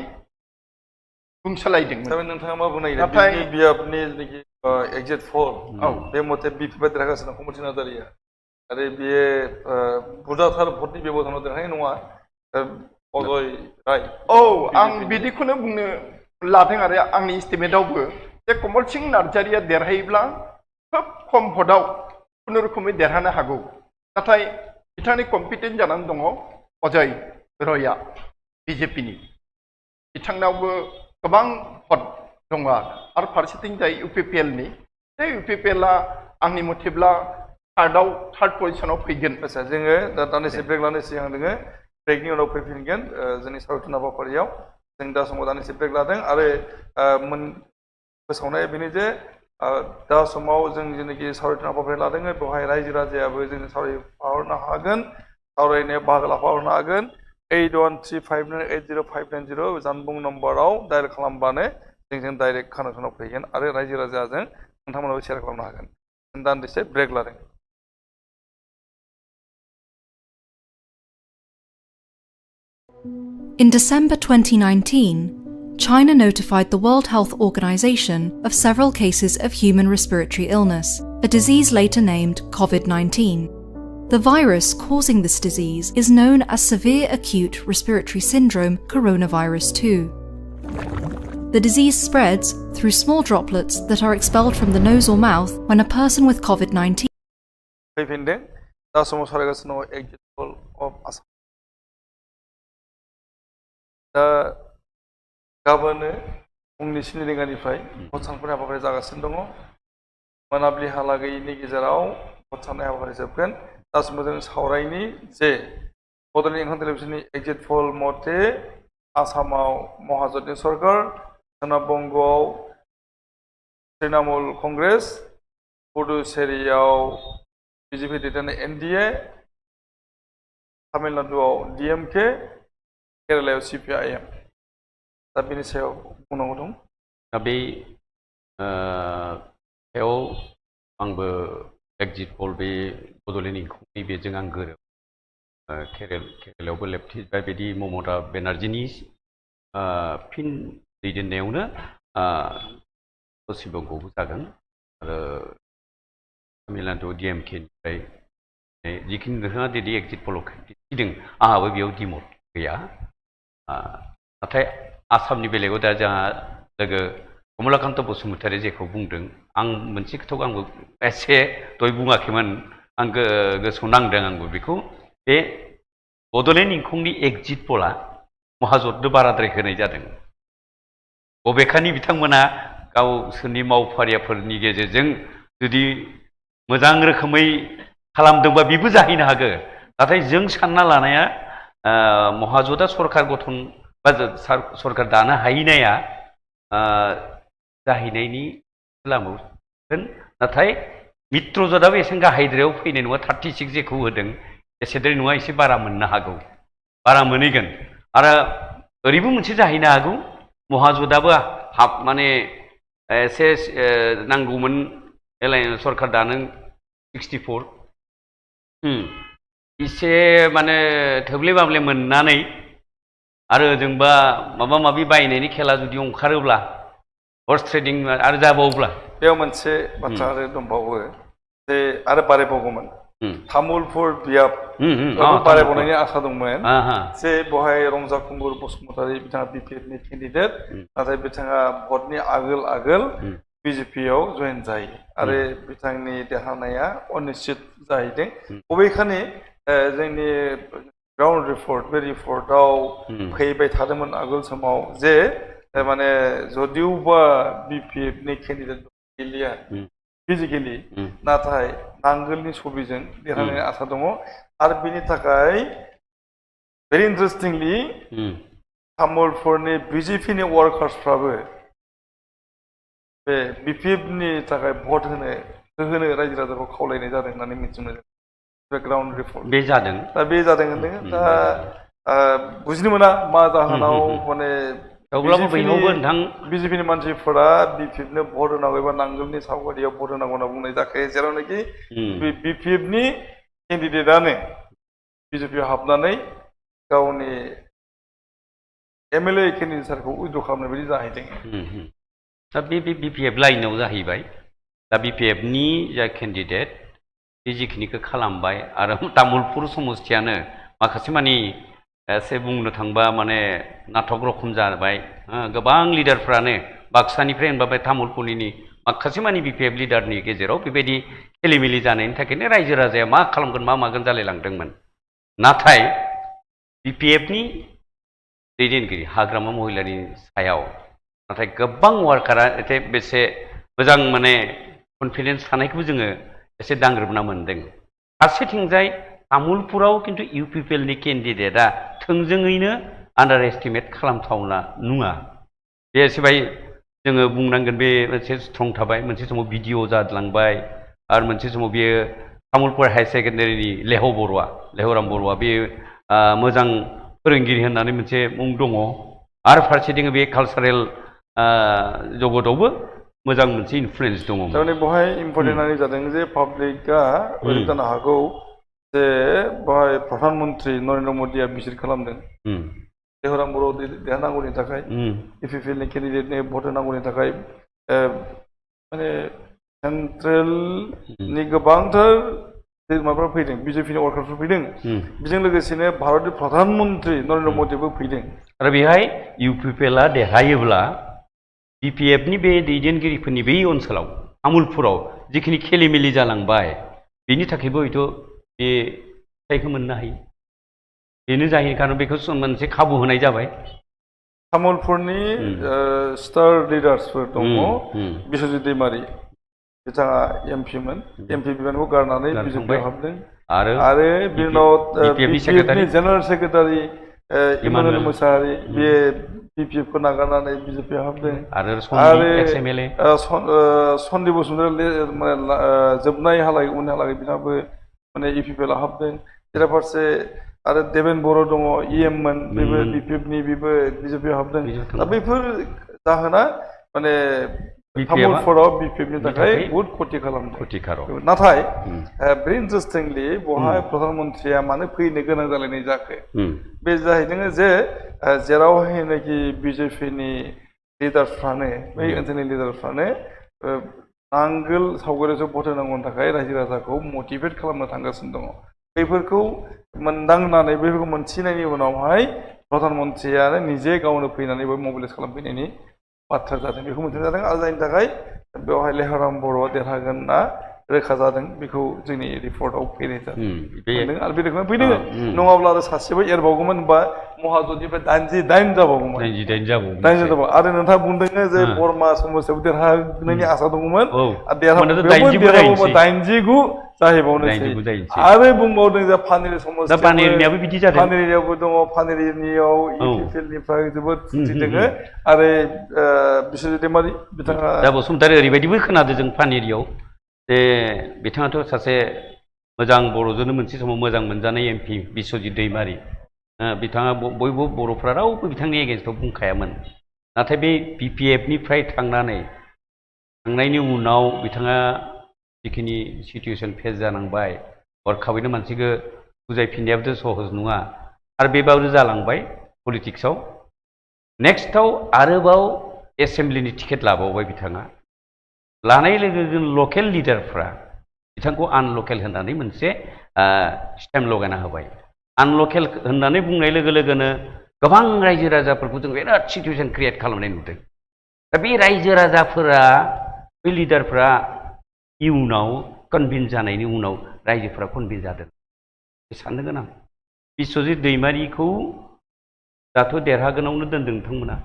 बुंसोलायदोंमोन नोंथाङा मा बुंनो नागिरदों बिपिएफनि जेनाखि एक्जिट पोल बे मथे बिपिएफआ देरहागासिनो कमल सिंह नार्जारीया आरो बेयो बुरजाथार भटनि बेब'धानाव देरहानाय नङा अजय राय आं बिदिखौनो बुंनो लादों आरो आंनि एस्टिमेटआवबो जे कमल सिंह नार्जारीया देरहायोब्ला खोब खम भटआव खुनुरुखुमै देरहानो हागौ नाथाय बिथांनि कम्पिटेन्ट जानानै दङ अजय रयआ बिजेपिनि बिथांनावबो गोबां भट दङ आरो फारसेथिंजाय इउपिपिएलनि बे इउपिपिएलआ आंनि मथेब्ला थार्ड पजिशनाव फैगोन आच्छा जोङो दा दान्दिसे ब्रेक लानो सिगां जोङो ब्रेकनि उनाव फैफिनगोन जोंनि सावथुन हाबाफारियाव जों दा समाव दान्दिसे ब्रेक लादों आरो फोसावनाया बेनो जे दा समाव जों जेनाखि सावरायनाय हाबाफारि लादों बेवहाय रायजो राजायाबो जोंनो सावरायफाहरनो हागोन सावरायनायाव बाहागो लाफाहरनो हागोन 8135980590 जानबुं नम्बराव डायल खालामबानो जोंजों डाइरेक्ट कानेक्सनाव फैगोन आरो रायजो राजाजों नोंथांमोनाबो शेयार खालामनो हागोन जों दान्दिसे ब्रेक लादों In December 2019, China notified the World Health Organization of several cases of human respiratory illness. a disease later named COVID-19. The virus causing this disease is known as severe acute respiratory syndrome coronavirus 2. The disease spreads through small droplets that are expelled from the nose or mouth when a person with COVID-19 फैफिनदों दा समाव सावरायगासिनो दङ exit poll of Assam दा गाबोनो फुंनि 7 रिंगानिफ्राय भट सानख'नाय हाबाफारि जागासिनो दङ मोनाबिलिहालागैनि गेजेराव भट साननाय हाबाफारि जोबगोन दासिमबो जों सावरायनि जे बड'लेण्ड इंखं टेलिभिजननि एक्जिट पोल मथे आसामाव महाजोतनि सरकार सोनाब बंगआव तृणमूल कंग्रेस पुडुचेरीआव बीजेपी दैदेननाय एनडीए तामिलनाडुआव डीएमके केरालायाव सीपीआईएम दा बेनि सायाव बुंनांगौ दं दा बे सायाव आंबो एक्जिट पोल बे बड'लेण्ड इंखंनि बेजों आं गोरोब केरेलायावबो लेफ्टिस्ट बायदि ममता बेनार्जीनि फिन दैदेननायावनो पश्चिम बंगआवबो जागोन आरो तामिलनाडु डीएमकेनिफ्राय जिखिनि नोंथाङा दिनै एक्जिट पोलाव खिन्थिदों आंहाबो बेयाव दिमत गैया नाथाय आसामनि बेलायाव दा जोंहा लोगो कमलाकान्त बसुमतारी जेखौ बुंदों आं मोनसे खोथाखौ आंबो एसे दहाय बुङाखैमोन आं गोसोआव नांदों आंबो बेखौ बे बड'लेण्ड इंखंनि एक्जिट पोला महाजोतनो बाराद्राय होनाय जादों बबेखानि बिथांमोना गावसोरनि मावफारियाफोरनि गेजेरजों जुदि मोजां रोखोमै खालामदोंबा बेबो जाहैनो हागौ नाथाय जों सानना लानाया महाजोतआ सरकार गठन बा सरकार दानो हायैनाया जाहैनायनि लामायाव नाथाय मित्रजोतआबो एसे गाहायद्रायाव फैनाय नङा 36 जेखौ होदों एसेद्राय नङा एसे बारा मोननो हागौ बारा मोनहैगोन आरो ओरैबो मोनसे जाहैनो हागौ महाजोतआबो माने एसे नांगौमोन सरकार दानो 64 एसे माने थोब्ले माब्ले मोननानै आरो जोंबा माबा माबि बायनायनि खेला जुदि ओंखारोब्ला हर्स ट्रेडिं आरो जाबावोब्ला बेयाव मोनसे बाथ्रा आरो दंबावो जे आरो बारायबावगौमोन तामुलपुर बियाब बारायबावनायनि आसा दंमोन जे बेवहाय रंजा खुंगुर बसुमतारी बिथाङा बिपिएफनि केन्डिडेट नाथाय बिथाङा भटनि आगोल बीजेपीआव जइन जायो आरो बिथांनि देरहानाया अनिश्चित जाहैदों बबेखानि जोंनि ग्राउन्ड रिपर्ट बे रिपर्टआव फैबाय थादोंमोन आगोल समाव जे माने जदिउबा बिपिएफनि केन्डिडेट गैलिया फिजिकेलि नाथाय नांगोलनि सबिजों देरहानायनि आसा दङ आरो बेनि थाखाय भेरि इन्टारेस्टिंलि तामुलपुरनि बिजेपिनि वार्कार्सफ्राबो बे बिपिएफनि थाखाय भट होनो रायजो राजाखौ खावलायनाय जादों होननानै मिथिनो बे ग्राउन्ड रिपर्ट बे जादों दा बे जादों होनदों दा बुजिनो मोना मा जाहोनाव माने थेवब्लाबो बयनावबो नोंथां बिजेपिनि मानसिफोरा बिपिएफनो भट होनांगौ एबा नांगोलनि सावगारियाव भट होनांगौ होनना बुंनाय जाखायो जेरावनाखि बिपिएफनि केन्डिडेटआनो बिजेपिआव हाबनानै गावनि एमएलए केन्डिडेटखौ उइद्र' खालामनाय बायदि जाहैदों दा बे बिपिएफ लाइनाव जाहैबाय दा बिपिएफनि जा केन्डिडेट बे जिखिनिखौ खालामबाय आरो तामुलपुर समस्थियानो माखासे मानि एसे बुंनो थांबा माने नाटक रखम जाबाय गोबां लिडारफ्रानो बाक्सानिफ्राय होनबा बे तामुलपुरनि माखासे मानि बिपिएफ लिडारनि गेजेराव बेबायदि खेलिमेलि जानायनि थाखायनो रायजो राजाया मा खालामगोन मा मागोन जालायलांदोंमोन नाथाय बिपिएफनि दैदेनगिरि हाग्रामा महिलानि सायाव नाथाय गोबां वार्कारा एसे बेसे मोजां माने कनफिडेन्स थानायखौबो जोङो एसे दांग्रोबना मोन्दों फारसेथिंजाय तामुलपुराव खिन्थु इउपिपिएलनि केन्डिडेटआ थोंजोङैनो आन्डार एस्टिमेट खालामथावना नङा बे एसेबाय जोङो बुंनांगोन बे मोनसे स्ट्रं थाबाय मोनसे समाव भिडिअ जालांबाय आरो मोनसे समाव बियो तामुलपुर हायार सेकेन्डारिनि लेहराम बर'आ बे मोजां फोरोंगिरि होननानै मोनसे मुं दङ आरो फारसेथिं बे कालसारेल जगतआवबो मोजां मोनसे इनफ्लुएन्स दङ थारमाने बेवहाय इम्परटेन्टआनो जादों जे पाब्लिकआ ओरै जानो हागौ जे बेवहाय प्रधान मन्त्रि नरेन्द्र मदिया बिजिर खालामदों लेहराम बर' देरहानांगौनि थाखाय इउपिपिएलनि केन्डिडेटनि भट होनांगौनि थाखाय माने सेन्ट्रेलनि गोबांथार माबाफोर फैदों बिजेपिनि वार्कारफोर फैदों बेजों लोगोसेनो भारतनि प्रधान मन्त्रि नरेन्द्र मदिबो फैदों आरो बेहाय इउपिपिएलआ देरहायोब्ला बिपिएफनि बे दैदेनगिरिफोरनि बै ओनसोलाव तामुलपुराव जिखिनि खेलिमेलि जालांबाय बेनि थाखायबो हयथ' बे फिथाइखौ मोननो हायो बेनो जाहैयो खारन बेखौ मोनसे खाबु होनाय जाबाय तामुलपुरनि स्टार लिडार्सफोर दङ बिश्वजित दैमारि बिथाङा एमपिमोन एमपि बिबानखौ गारनानै बिजेपिआव हाबदों आरो बिनि उनाव बिपिएफनि जेनेरेल सेक्रेटारि इमानुएल मोसाहारि बे बिपिएफखौ नागारनानै बिजेपिआव हाबदों आरो सन्दीप बसुमतारी जोबनायहालागै उनहालागै बिथाङाबो माने इउपिपिएलआव हाबदों बेराफारसे आरो देबेन बर' दङ इएममोन बेबो बिपिएफनि बेबो बिजेपिआव हाबदों दा बैफोर जाहोना माने तामुलपुराव बिपिएफनि थाखाय बहुद खथि खालामदों नाथाय भेरि इन्टारेस्टिंलि बहाय प्रधान मन्त्रिया मानो फैनो गोनां जालायनाय जाखो बे जाहैदों जे जेरावहायनाखि बिजेपिनि लिडार्सफ्रानो बै ओनसोलनि लिडार्सफ्रानो नांगोल सावगारियावसो भट होनांगौनि थाखाय रायजो राजाखौ मटिभेट खालामनो थांगासिनो दङ बैफोरखौ मोनदांनानै बैफोरखौ मोनथिनायनि उनावहाय प्रधान मन्त्रियानो निजे गावनो फैनानै मबिलाइज खालामफैनायनि बाथ्रा जादों बेखौ मोनथिनाय जादों आरो जायनि थाखाय बेवहाय लेहाराम बर'आ देरहागोनना रोखा जादों बेखौ जोंनि रिपर्टआव फैनाय जादों आरो बे रोखोमै फैदों नङाब्ला आरो सासेबो एरबावगौमोन होनबा महाजननिफ्राय 89 जाबावगौमोन 89 जाबावगौमोन आरो नोंथाङा बुंदों जे बरमा समस्यायाव देरहानायनि आसा दंमोन आरो देरहाबोबा 89 जाहैबावनोसै आरो बुंबावदों जे पानेरि समस्या पानेरिनियाबो बिदि जादों पानेरियावबो दङ पानेरिनियाव इउपिपिएलनिफ्राय जोबोद फुरथि दोङो आरो बिश्वजित दैमारि बिथाङा दा बसुमतारी ओरैबायदिबो खोनादों जों पानेरियाव जे बिथाङाथ' सासे मोजां बर'जोंनो मोनसे समाव मोजां मोनजानाय एमपि बिश्वजित दैमारि बिथाङा बयबो बर'फ्रा रावबो बिथांनि एगेन्स्टआव बुंखायामोन नाथाय बे बिपिएफनिफ्राय थांनायनि उनाव बिथाङा जिखिनि सिटुएसन फेस जानांबाय हरखाबैनो मानसिखौ बुजायफिननायाबोथ' सहज नङा आरो बेबायदि जालांबाय पलिटिक्सआव नेक्स्टआव आरोबाव एसेम्ब्लिनि टिकेट लाबावबाय बिथाङा लानाय लोगो लोगो लकेल लिडारफ्रा बिथांखौ आनलकेल होननानै मोनसे स्टेम्प लगायना होबाय आनलकेल होननानै बुंनाय लोगो लोगोनो गोबां रायजो राजाफोरखौ जों बिराद सिटुएसन क्रिएट खालामनाय नुदों दा बे रायजो राजाफोरा बे लिडारफ्रा इयुनाव कनभिन्स जानायनि उनाव रायजोफ्रा कनभिन्स जादों साननो गोनां बिश्वजित दैमारिखौ दाथ' देरहागोनावनो दोनदों नोंथांमोना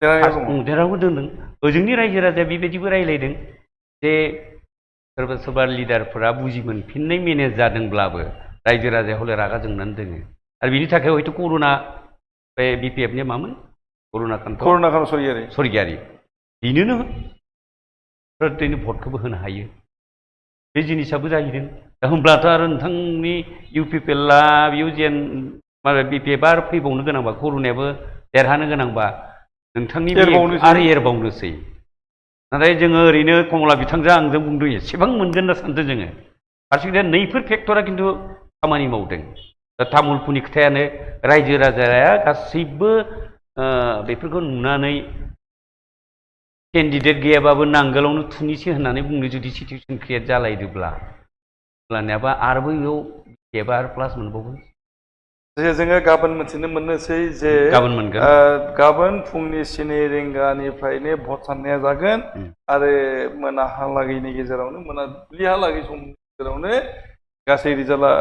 देरहागौ दोनदों ओजोंनि रायजो राजाया बेबायदिबो रायलायदों जे सोरबा सोरबा लिडारफोरा बुजि मोनफिननाय मेनेज जादोंब्लाबो रायजो राजाया हले रागा जोंनानै दोङो आरो बिनि थाखाय हयथ' कर'ना बे बिपिएफनि मामोन करुणाकान्त सरगियारि बेनोनो भटखौबो होनो हायो बे जिनिसाबो जाहैदों दा होमब्लाथ' आरो नोंथांनि इउपिपिएलआ बेयाव जेन माबा बिपिएफआ आरो फैबावनो गोनांबा करुणायाबो देरहानो गोनांबा नोंथांनि आरो एरबावनोसै नाथाय जोङो ओरैनो कमला बिथांजों आंजों बुंदों एसेबां मोनगोन होनना सानदों जोङो फारसेथिं नैफोर फेक्टरा खिन्थु खामानि मावदों दा तामुलपुरनि खोथायानो रायजो राजाया गासैबो बेफोरखौ नुनानै केन्डिडेट गैयाबाबो नांगोलावनो थुनिसो होननानै बुंनो जुदि सिटुएसन क्रिएट जालायदोंब्ला अब्लानियाबा आरोबो बेयाव बिपिएफआ आरो प्लास मोनबावगोन जोङो गाबोन मोननोसै जे गाबोन मोनगोन गाबोन फुंनि 7 रिंगानिफ्रायनो भट साननाया जागोन आरो मोनाहालागैनि गेजेरावनो मोनाबिलिहालागै समनि गेजेरावनो गासै रिजाल्टआ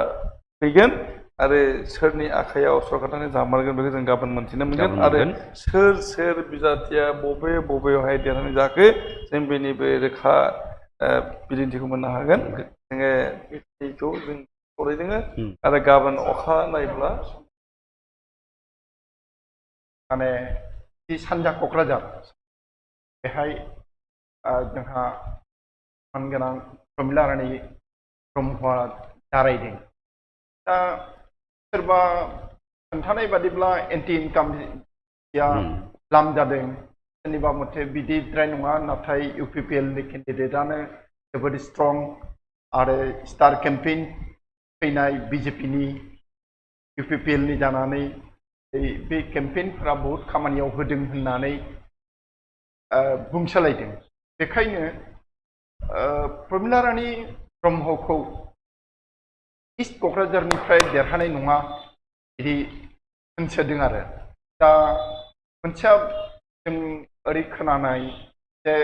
फैगोन आरो सोरनि आखायाव सरकारनि जामारगोन बेखौ जों गाबोन मोनथिनो मोनगोन आरो सोर बिजाथिया बबेयावहाय देरहानाय जाखो जों बेनिबो रोखा बिदिन्थिखौ मोननो हागोन जोङो बेखौ जों फरायदों आरो गाबोन अखा नायब्ला माने सानजा क'क्राझार बेहाय जोंहा मानगोनां प्रमिला रानी ब्रह्मआ दारायदों दा सोरबा खोन्थानाय बादिब्ला एन्टि इनकामया लाम जादों सोरनिबा मथे बिदिद्राय नङा नाथाय इउपिपिएलनि केन्डिडेटआनो जोबोद स्ट्रं आरो स्टार केम्पेइन फैनाय बिजेपिनि इउपिपिएलनि जानानै बे केम्पेइनफोरा बहुद खामानियाव होदों होननानै बुंसोलायदों बेखायनो प्रमिला रानी ब्रह्मखौ इस्ट क'क्राझारनिफ्राय देरहानाय नङा बिदि होनसोदों आरो दा मोनसेया जों ओरै खोनानाय जे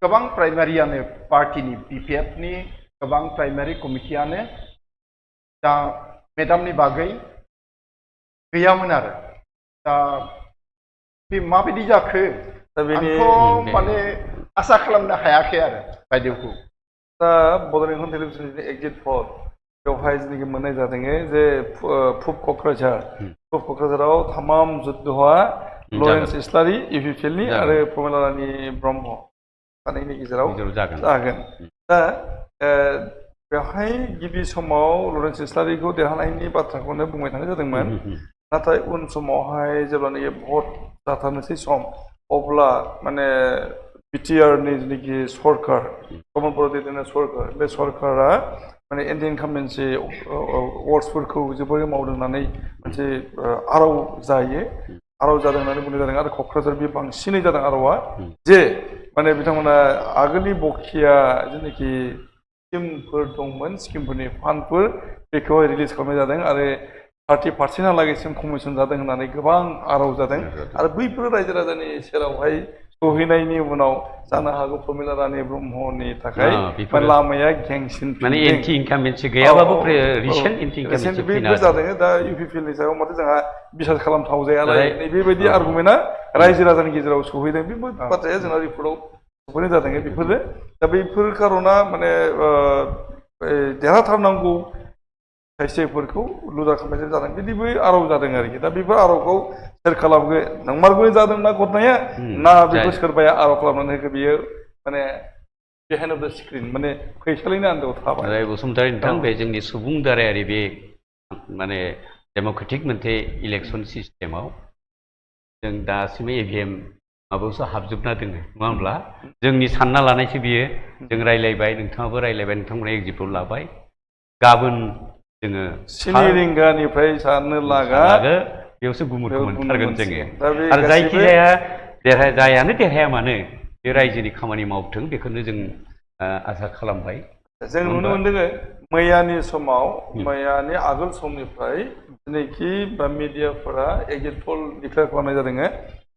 गोबां प्राइमारियानो पार्टिनि BPF-नि गोबां प्राइमारि कमिटियानो दा मेडामनि बागै गैयामोन आरो दा बे माबायदि जाखो आंथ' माने आसा खालामनो हायाखै आरो बायदेवखौ दा बड'लेण्ड टेलिभिजननि एग्जिट पल बेवहाय जेनाखि मोननाय जादों जे पुब क'क्राझाराव तमाम जुद्धआ लरेन्स इस्लारि UPPLनि आरो प्रमिला रानी ब्रह्म सानैनि गेजेराव जागोन दा बेवहाय गिबि समाव लरेन्स इस्लारिखौ देरहानायनि बाथ्राखौनो बुंबाय थानाय जादोंमोन नाथाय उन समावहाय जेब्लानाखि भट जाथारनोसै सम अब्ला माने BTR-नि जेनाखि सरकार कमल बर' दैदेननाय सरकार बे सरकारा माने एन्टि इनकामबेन्सि वार्ड्सफोरखौ जोबोरै मावदों होननानै मोनसे आराव जादों होननानै बुंनाय जादों आरो क'क्राझार बे बांसिनै जादों आरावा जे माने बिथांमोना आगोलनि बखिया जेनाखि स्किमफोर दंमोन स्किमफोरनि फान्डफोर बेखौहाय रिलिज खालामनाय जादों आरो 30%हालागैसिम कमिसन जादों होननानै गोबां आराव जादों आरो बैफोर रायजो राजानि सेरावहाय सहैनायनि उनाव जानो हागौ प्रमिला रानी ब्रह्मनि थाखाय लामाया गेंसिन माने एन्टि इनकामबेन्सि गैयाबाबो रिसेन्ट एन्टि इनकामबेन्सि बेबो जादों दा UPPLनि सायाव माथो जोंहा बिसार खालामथाव जायालाय बेबायदि आर्गुमेन्टआ रायजो राजानि गेजेराव सहैदों बे बाथ्राया जोंना रिपर्टआव सफैनाय जादों बेफोरो दा बैफोर कारना माने देरहाथारनांगौ खायसेफोरखौ लुजार खालामनाय जादों बिदिबो आराव जादों आरोखि दा बेफोर आरावखौ सोर खालामगोन नंमारगौयै जादों ना घटनाया ना बेखौ सोरबाया आराव खालामनानै होखो बियो माने बिहाइन्ड अफ द स्क्रिन माने फैसालिनि आन्दोआव थाबाय बसुमतारी नोंथां बे जोंनि सुबुं दारायारि बे माने डेम'क्रेटिक मोनसे इलेक्सन सिस्टेमाव जों दासिमबो EVM माबायावसो हाबजोबना दङ नङा होमब्ला जोंनि सानना लानायसो बियो जों रायलायबाय नोंथाङाबो रायलायबाय नोंथांमोना एग्जिटआव लाबाय गाबोन जोङो 7 रिंगानिफ्राय साननो लागा बेयावसो गुमुरखौ मोनथारगोन जोङो आरो जायखिजाया जायानो देरहाया मानो बे रायजोनि खामानि मावथों बेखौनो जों आसा खालामबाय जों नुनो मोनदों मैयानि समाव मैयानि आगोल समनिफ्राय जेनाखि बा मिडियाफोरा एग्जिट पल डिक्लेयार खालामनाय जादों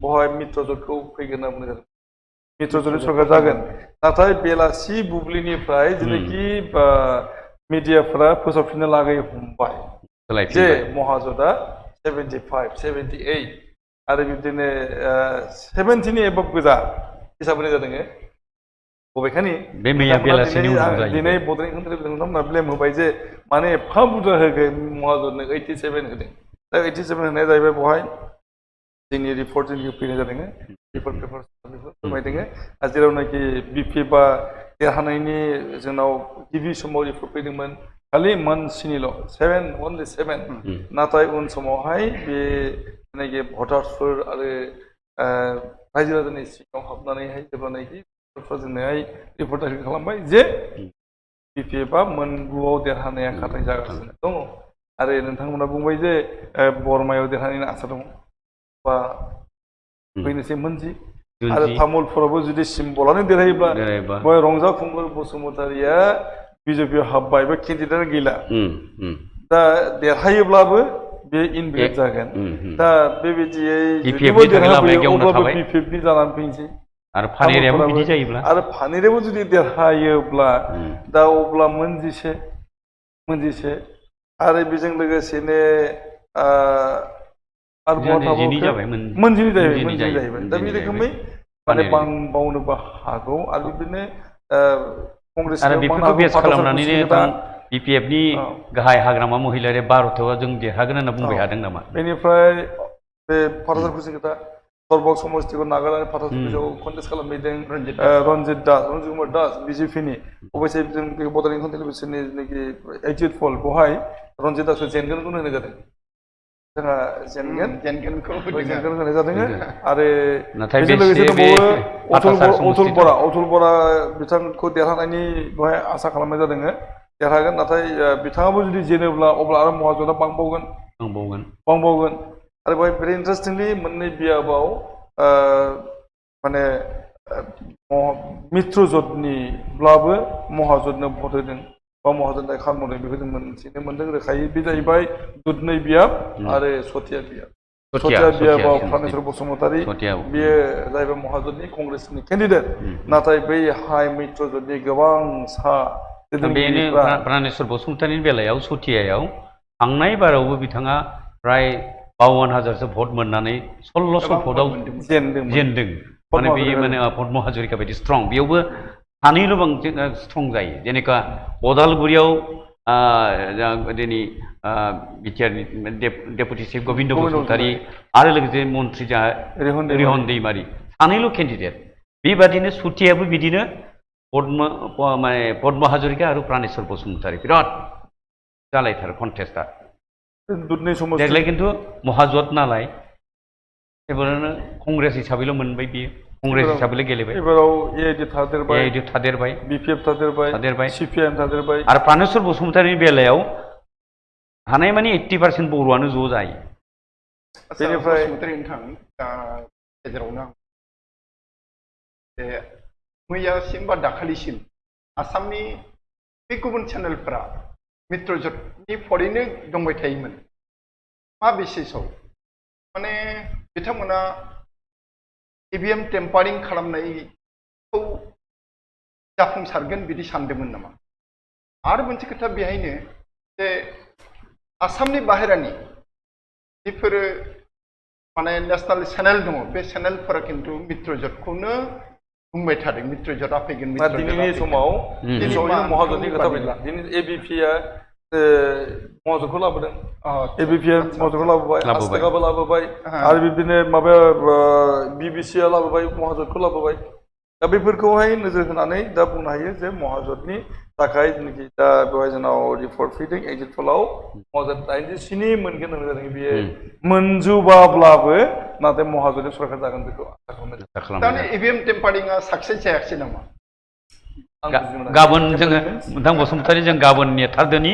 बेवहाय मित्रजोटखौ फैगोन होनना बुंनाय जादों मित्रजोटनि सरकार जागोन नाथाय बेलासि बुब्लिनिफ्राय जेनाखि मिडियाफोरा फोसावफिननो लागै हमबाय जे महाजोटआ 75, 78 आरो बिदिनो 70नि एबभ गोजा हिसाब होनाय जादों बबेखानि दिनै बड'लेण्ड टेलिभिजन ब्लेम होबाय जे माने एफा बुरजा होगोन महाजोटनो 87 होदों दा 87 होनाया जाहैबाय बेवहाय जोंनि रिपर्ट जों फैनाय जादों रिपर्ट पेपार फोरमायदों जेरावनाखि BP बा देरहानायनि जोंनाव गिबि समाव रिपर्ट फैदोंमोन खालि मोनसेनिल' 7 नाथाय उन समावहाय बे जेनाखि भटार्सफोर आरो रायजो राजानि सिङाव हाबनानैहाय जेब्लानाखि जोंनोहाय रिपर्ट दाखिल खालामबाय जे BPFआ मोनगुआव देरहानाया खाथाय जागासिनो दङ आरो नोंथांमोना बुंबाय जे बरमायाव देरहानायनि आसा दङ बा फैनोसै मोनजि आरो तामुलपुरावबो जुदि सिम्बलानो देरहायोब्ला बय रंजा खुंगुर बसुमतारिया BJPआव हाबबाय बा केन्डिडेटआनो गैला दा देरहायोब्लाबो बे इनभेलिड जागोन दा बेबायदियै जुदिबो देरहाबोयो अब्लाबो BPFनि जानानै फैनोसै आरो फानेरियाबो बिदि जायोब्ला आरो फानेरियाबो जुदि देरहायोब्ला दा अब्ला मोनजिसे आरो बेजों लोगोसेनो आरो मोनजिनि जाहैबाय दा बे रोखोमै माने बांबावनोबो हागौ आरो बिदिनो कंग्रेस आरो बेफोरखौ बेस खालामनानैनो BPFनि गाहाय हाग्रामा महिलारि भारतआव जों देरहागोन होनना बुंबाय हादों नामा बेनिफ्राय बे फारहाजार खुसिखौ दा सरबग समस्तिखौ नागारनानै फारहाजार कन्टेस्ट खालामहैदों रन्जित कुमार दास BJPनि अबयसे जों बड'लेण्ड टेलिभिजननि जेनाखि एग्जिट पल बेवहाय रन्जित दासखौ जेनगोनखौनो होनाय जादों जोंहा जेनगोनखौ होनाय जादों आरो बेजों लोगोसे दंबावो अतुल बरा बिथांखौ देरहानायनि बेवहाय आसा खालामनाय जादों देरहागोन नाथाय बिथाङाबो जुदि जेनोब्ला अब्ला आरो महाजोटआ बांबावगोन आरो बेवहाय भेरि इन्टारेस्टिंलि मोननै बियाबाव माने मित्रजोतनिब्लाबो महाजोतनो भट होदों बा महाजोतनो खालामदों बेखौ जों मोनथिनो मोनदों रोखायै बे जाहैबाय दुधनै बियाब आरो सथिया बियाब सथिया बियाबाव प्रानेश्वर बसुमतारी बियो जाहैबाय महाजोतनि कंग्रेसनि केन्डिडेट नाथाय बै हाय मित्रजोतनि गोबां सा बेनो प्रानेश्वर बसुमतारीनि बेलायाव सथियायाव थांनाय बारावबो बिथाङा प्राय 52,000सो भट मोननानै 1600 भटआव जेनदों माने बेयो माने पद्म हाजरिका बायदि स्ट्रं बेयावबो सानैल' बांसिन स्ट्रं जायो जेनेका अदालगुरियाव दिनै बिटिआरनि डेपुटि चिफ गबिन्द बसुमतारी आरो लोगोसे मन्त्रि रिहन दैमारी सानैल' केन्डिडेट बेबादिनो सथियाबो बिदिनो पद्म हाजरिका आरो प्रानेश्वर बसुमतारी बिराद जालायथारो कन्टेस्टआ देग्लाय खिन्थु महाजोत नालाय एबारानो कंग्रेस हिसाबैल' मोनबाय बियो कंग्रेस हिसाबैल' गेलेबाय एबाराव एआइडि थादेरबाय बिपिएफ थादेरबाय सिपिआइएम थादेरबाय आरो प्रानेश्वर बसुमतारीनि बेलायाव हानायमानि 80% बर'आनो ज' जायो बेनिफ्राय बसुमतारी नोंथां गेजेरावनो आं मैयासिम बा दाखालिसिम आसामनि बे गुबुन चेनेलफोरा मित्रजोतनि फरैनो दंबाय थायोमोन मा बेसिसाव माने बिथांमोना इभिएम टेम्पारिं खालामनायखौ जाफुंसारगोन बिदि सानदोंमोन नामा आरो मोनसे खोथा बेहायनो जे आसामनि बाहेरानि जिफोर माने नेशनेल चेनेल दङ बे चेनेलफोरा खिन्थु मित्रजोतखौनो बुंबाय थादों मित्रजोतआ फैगोन दिनैनि समाव महाजोतनि खोथा फैला दिनै एबिपिआ महाजोतखौ लाबोदों एबिपिआ महाजोतखौ लाबोबाय आस्ताकाबो लाबोबाय आरो बिदिनो माबाया बिबिसिआ लाबोबाय महाजोतखौ लाबोबाय दा बेफोरखौहाय नोजोर होनानै दा बुंनो हायो जे महाजोतनि थाखाय जेनाखि दा बेवहाय जोंनाव रिपर्ट फैदों एग्जिट पलाव महाजोत 97 मोनगोन होननाय जादों बेयो मोनजोबाब्लाबो नाथाय महाजोतनि सरकार जागोन बेखौ आसा खालामदों दा इभिएम टेम्पारिंआ साक्सेस जायाखिसै नामा गाबोन जोङो नोंथां बसुमतारी जों गाबोन नेथारदोनि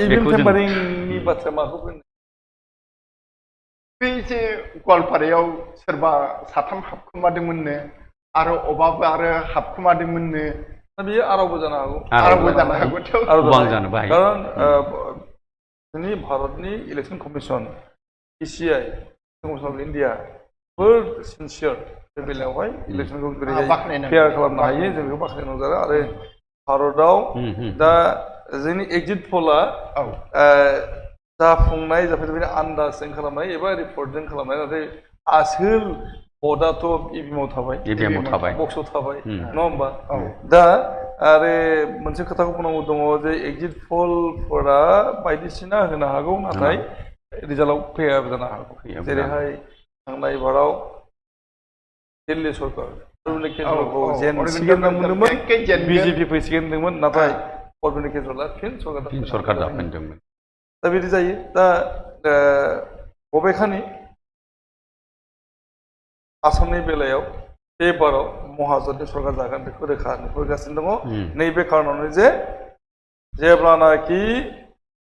इभिएम टेम्पारिंनि बाथ्राया माखौ बुंनो बे जे गवालपारायाव सोरबा साथाम हाबखोमादोंमोननो आरो अबाबो आरो हाबखोमादोंमोननो दा बेयो आरावबो जानो हागौ गोबां जानोबो हायो खारन जोंनि भारतनि election commission ECI commission of India जोबोद सिनसियार बे बेलायावहाय इलेक्सनखौ फेयार खालामनो हायो जों बेखौ बाख्नायनांगौ जादों आरो भारतआव दा जोंनि एग्जिट पलआ जाफुंनाय जाफैनाय आन्दाजजों खालामनाय एबा रिपर्टजों खालामनाय नाथाय आसोल भटआथ' इभिएमआव थाबाय बक्सआव थाबाय नङा होमबा दा आरो मोनसे खोथाखौ बुंनांगौ दङ जे एग्जिट पलफोरा बायदिसिना होनो हागौ नाथाय रिजाल्टआव फैयाबो जानो हागौ जेरैहाय थांनाय बाराव दिल्ली सरकार अरबिन्द केजरीवालखौ जेनसिगोन होनना बुंदोंमोन बिजेपि फैसिगोन होनदोंमोन नाथाय अरबिन्द केजरीवालआ फिन सरकार दाफिनदोंमोन दा बिदि जायो दा बबेखानि आसामनि बेलायाव बे बाराव महाजोतनि सरकार जागोन बेखौ रोखा नुहुरगासिनो दङ नैबे खारनावनो जे जेब्लानाखि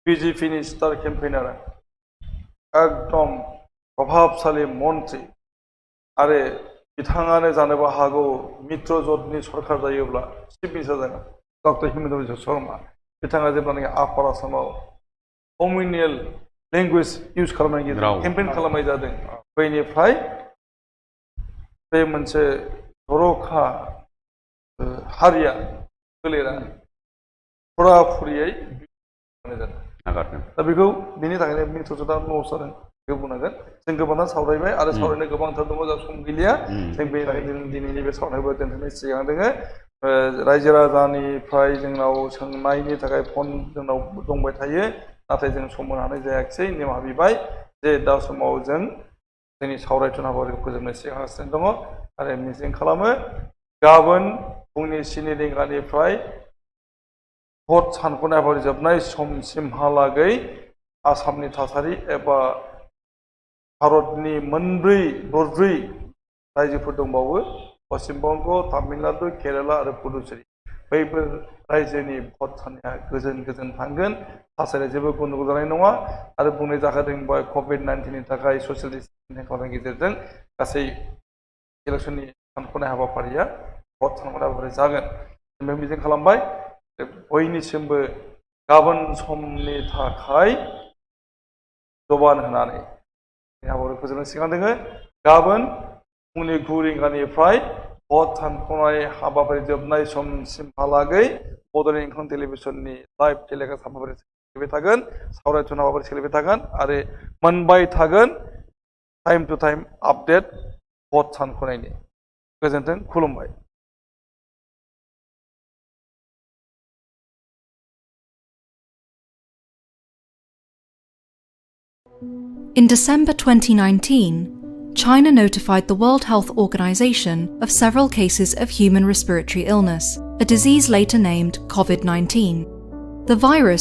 बिजेपिनि स्टार केम्पेइनारा एकदम प्रभाबशाली मन्त्रि आरो बिथाङानो जानोबो हागौ मित्रजोतनि सरकार जायोब्ला चिफ मिनिस्टार जागोन डक्टर हिमन्त बिश्व शर्मा बिथाङा जेब्लानाखि आपार आसामाव कमिउनियेल लेंगुवेज इउज खालामनायनि गेजेरजों केम्पेइन खालामनाय जादों बैनिफ्राय बे मोनसे जर'खा हारिया फोलेरा फुराफुरियै जादों दा बेखौ बेनि थाखायनो मित्रजोतआ लस जादों बेखौ बुंनांगोन जों गोबांथार सावरायबाय आरो सावरायनो गोबांथार दङ जों सम गैलिया जों बेनि थाखाय दिनैनि बे सावरायनायखौ दोनथ'नाय सिगां दोङो रायजो राजानिफ्राय जोंनाव सोंनायनि थाखाय फन जोंनाव दंबाय थायो नाथाय जों सम होनो हानाय जायाखिसै निमाहा बिबाय जे दा समाव जों जोंनि सावरायथुन हाबाफारिखौ फोजोबनो सिगांगासिनो दङ आरो मिजिं खालामो गाबोन फुंनि 7 रिंगानिफ्राय भट सानख'नाय हाबाफारि जोबनाय समसिमहालागै आसामनि थासारि एबा भारतनि दरब्रै रायजोफोर दंबावो पश्चिम बंग तामिलनाडु केरेला आरो पुडुचेरी बैफोर रायजोनि भट साननाया गोजोन थांगोन थासारिया जेबो गन्दगल जानाय नङा आरो बुंनाय जाखादों बा COVID-19नि थाखाय ससियेल डिस्टेन्सिं खालामनायनि गेजेरजों गासै इलेक्सननि सानख'नाय हाबाफारिया भट सानख'नाय हाबाफारि जागोन बे मिजिं खालामबाय बयनिसिमबो गाबोन समनि थाखाय जबान होनानै हाबाफारि फोजोबनो सिगां दोङो गाबोन फुंनि 9 रिंगानिफ्राय भट सानख'नाय हाबाफारि जोबनाय समसिमहालागै बड'लेण्ड इंखं टेलिभिजननि लाइभ टेलिकास्ट हाबाफारि सोलिबाय थागोन सावरायथुन हाबाफारि सोलिबाय थागोन आरो मोनबाय थागोन टाइम टु टाइम आपडेट भट सानख'नायनि गोजोन्थों खुलुमबाय In December 2019, China notified the World Health Organization of several cases of human respiratory illness, a disease later named COVID-19. The virus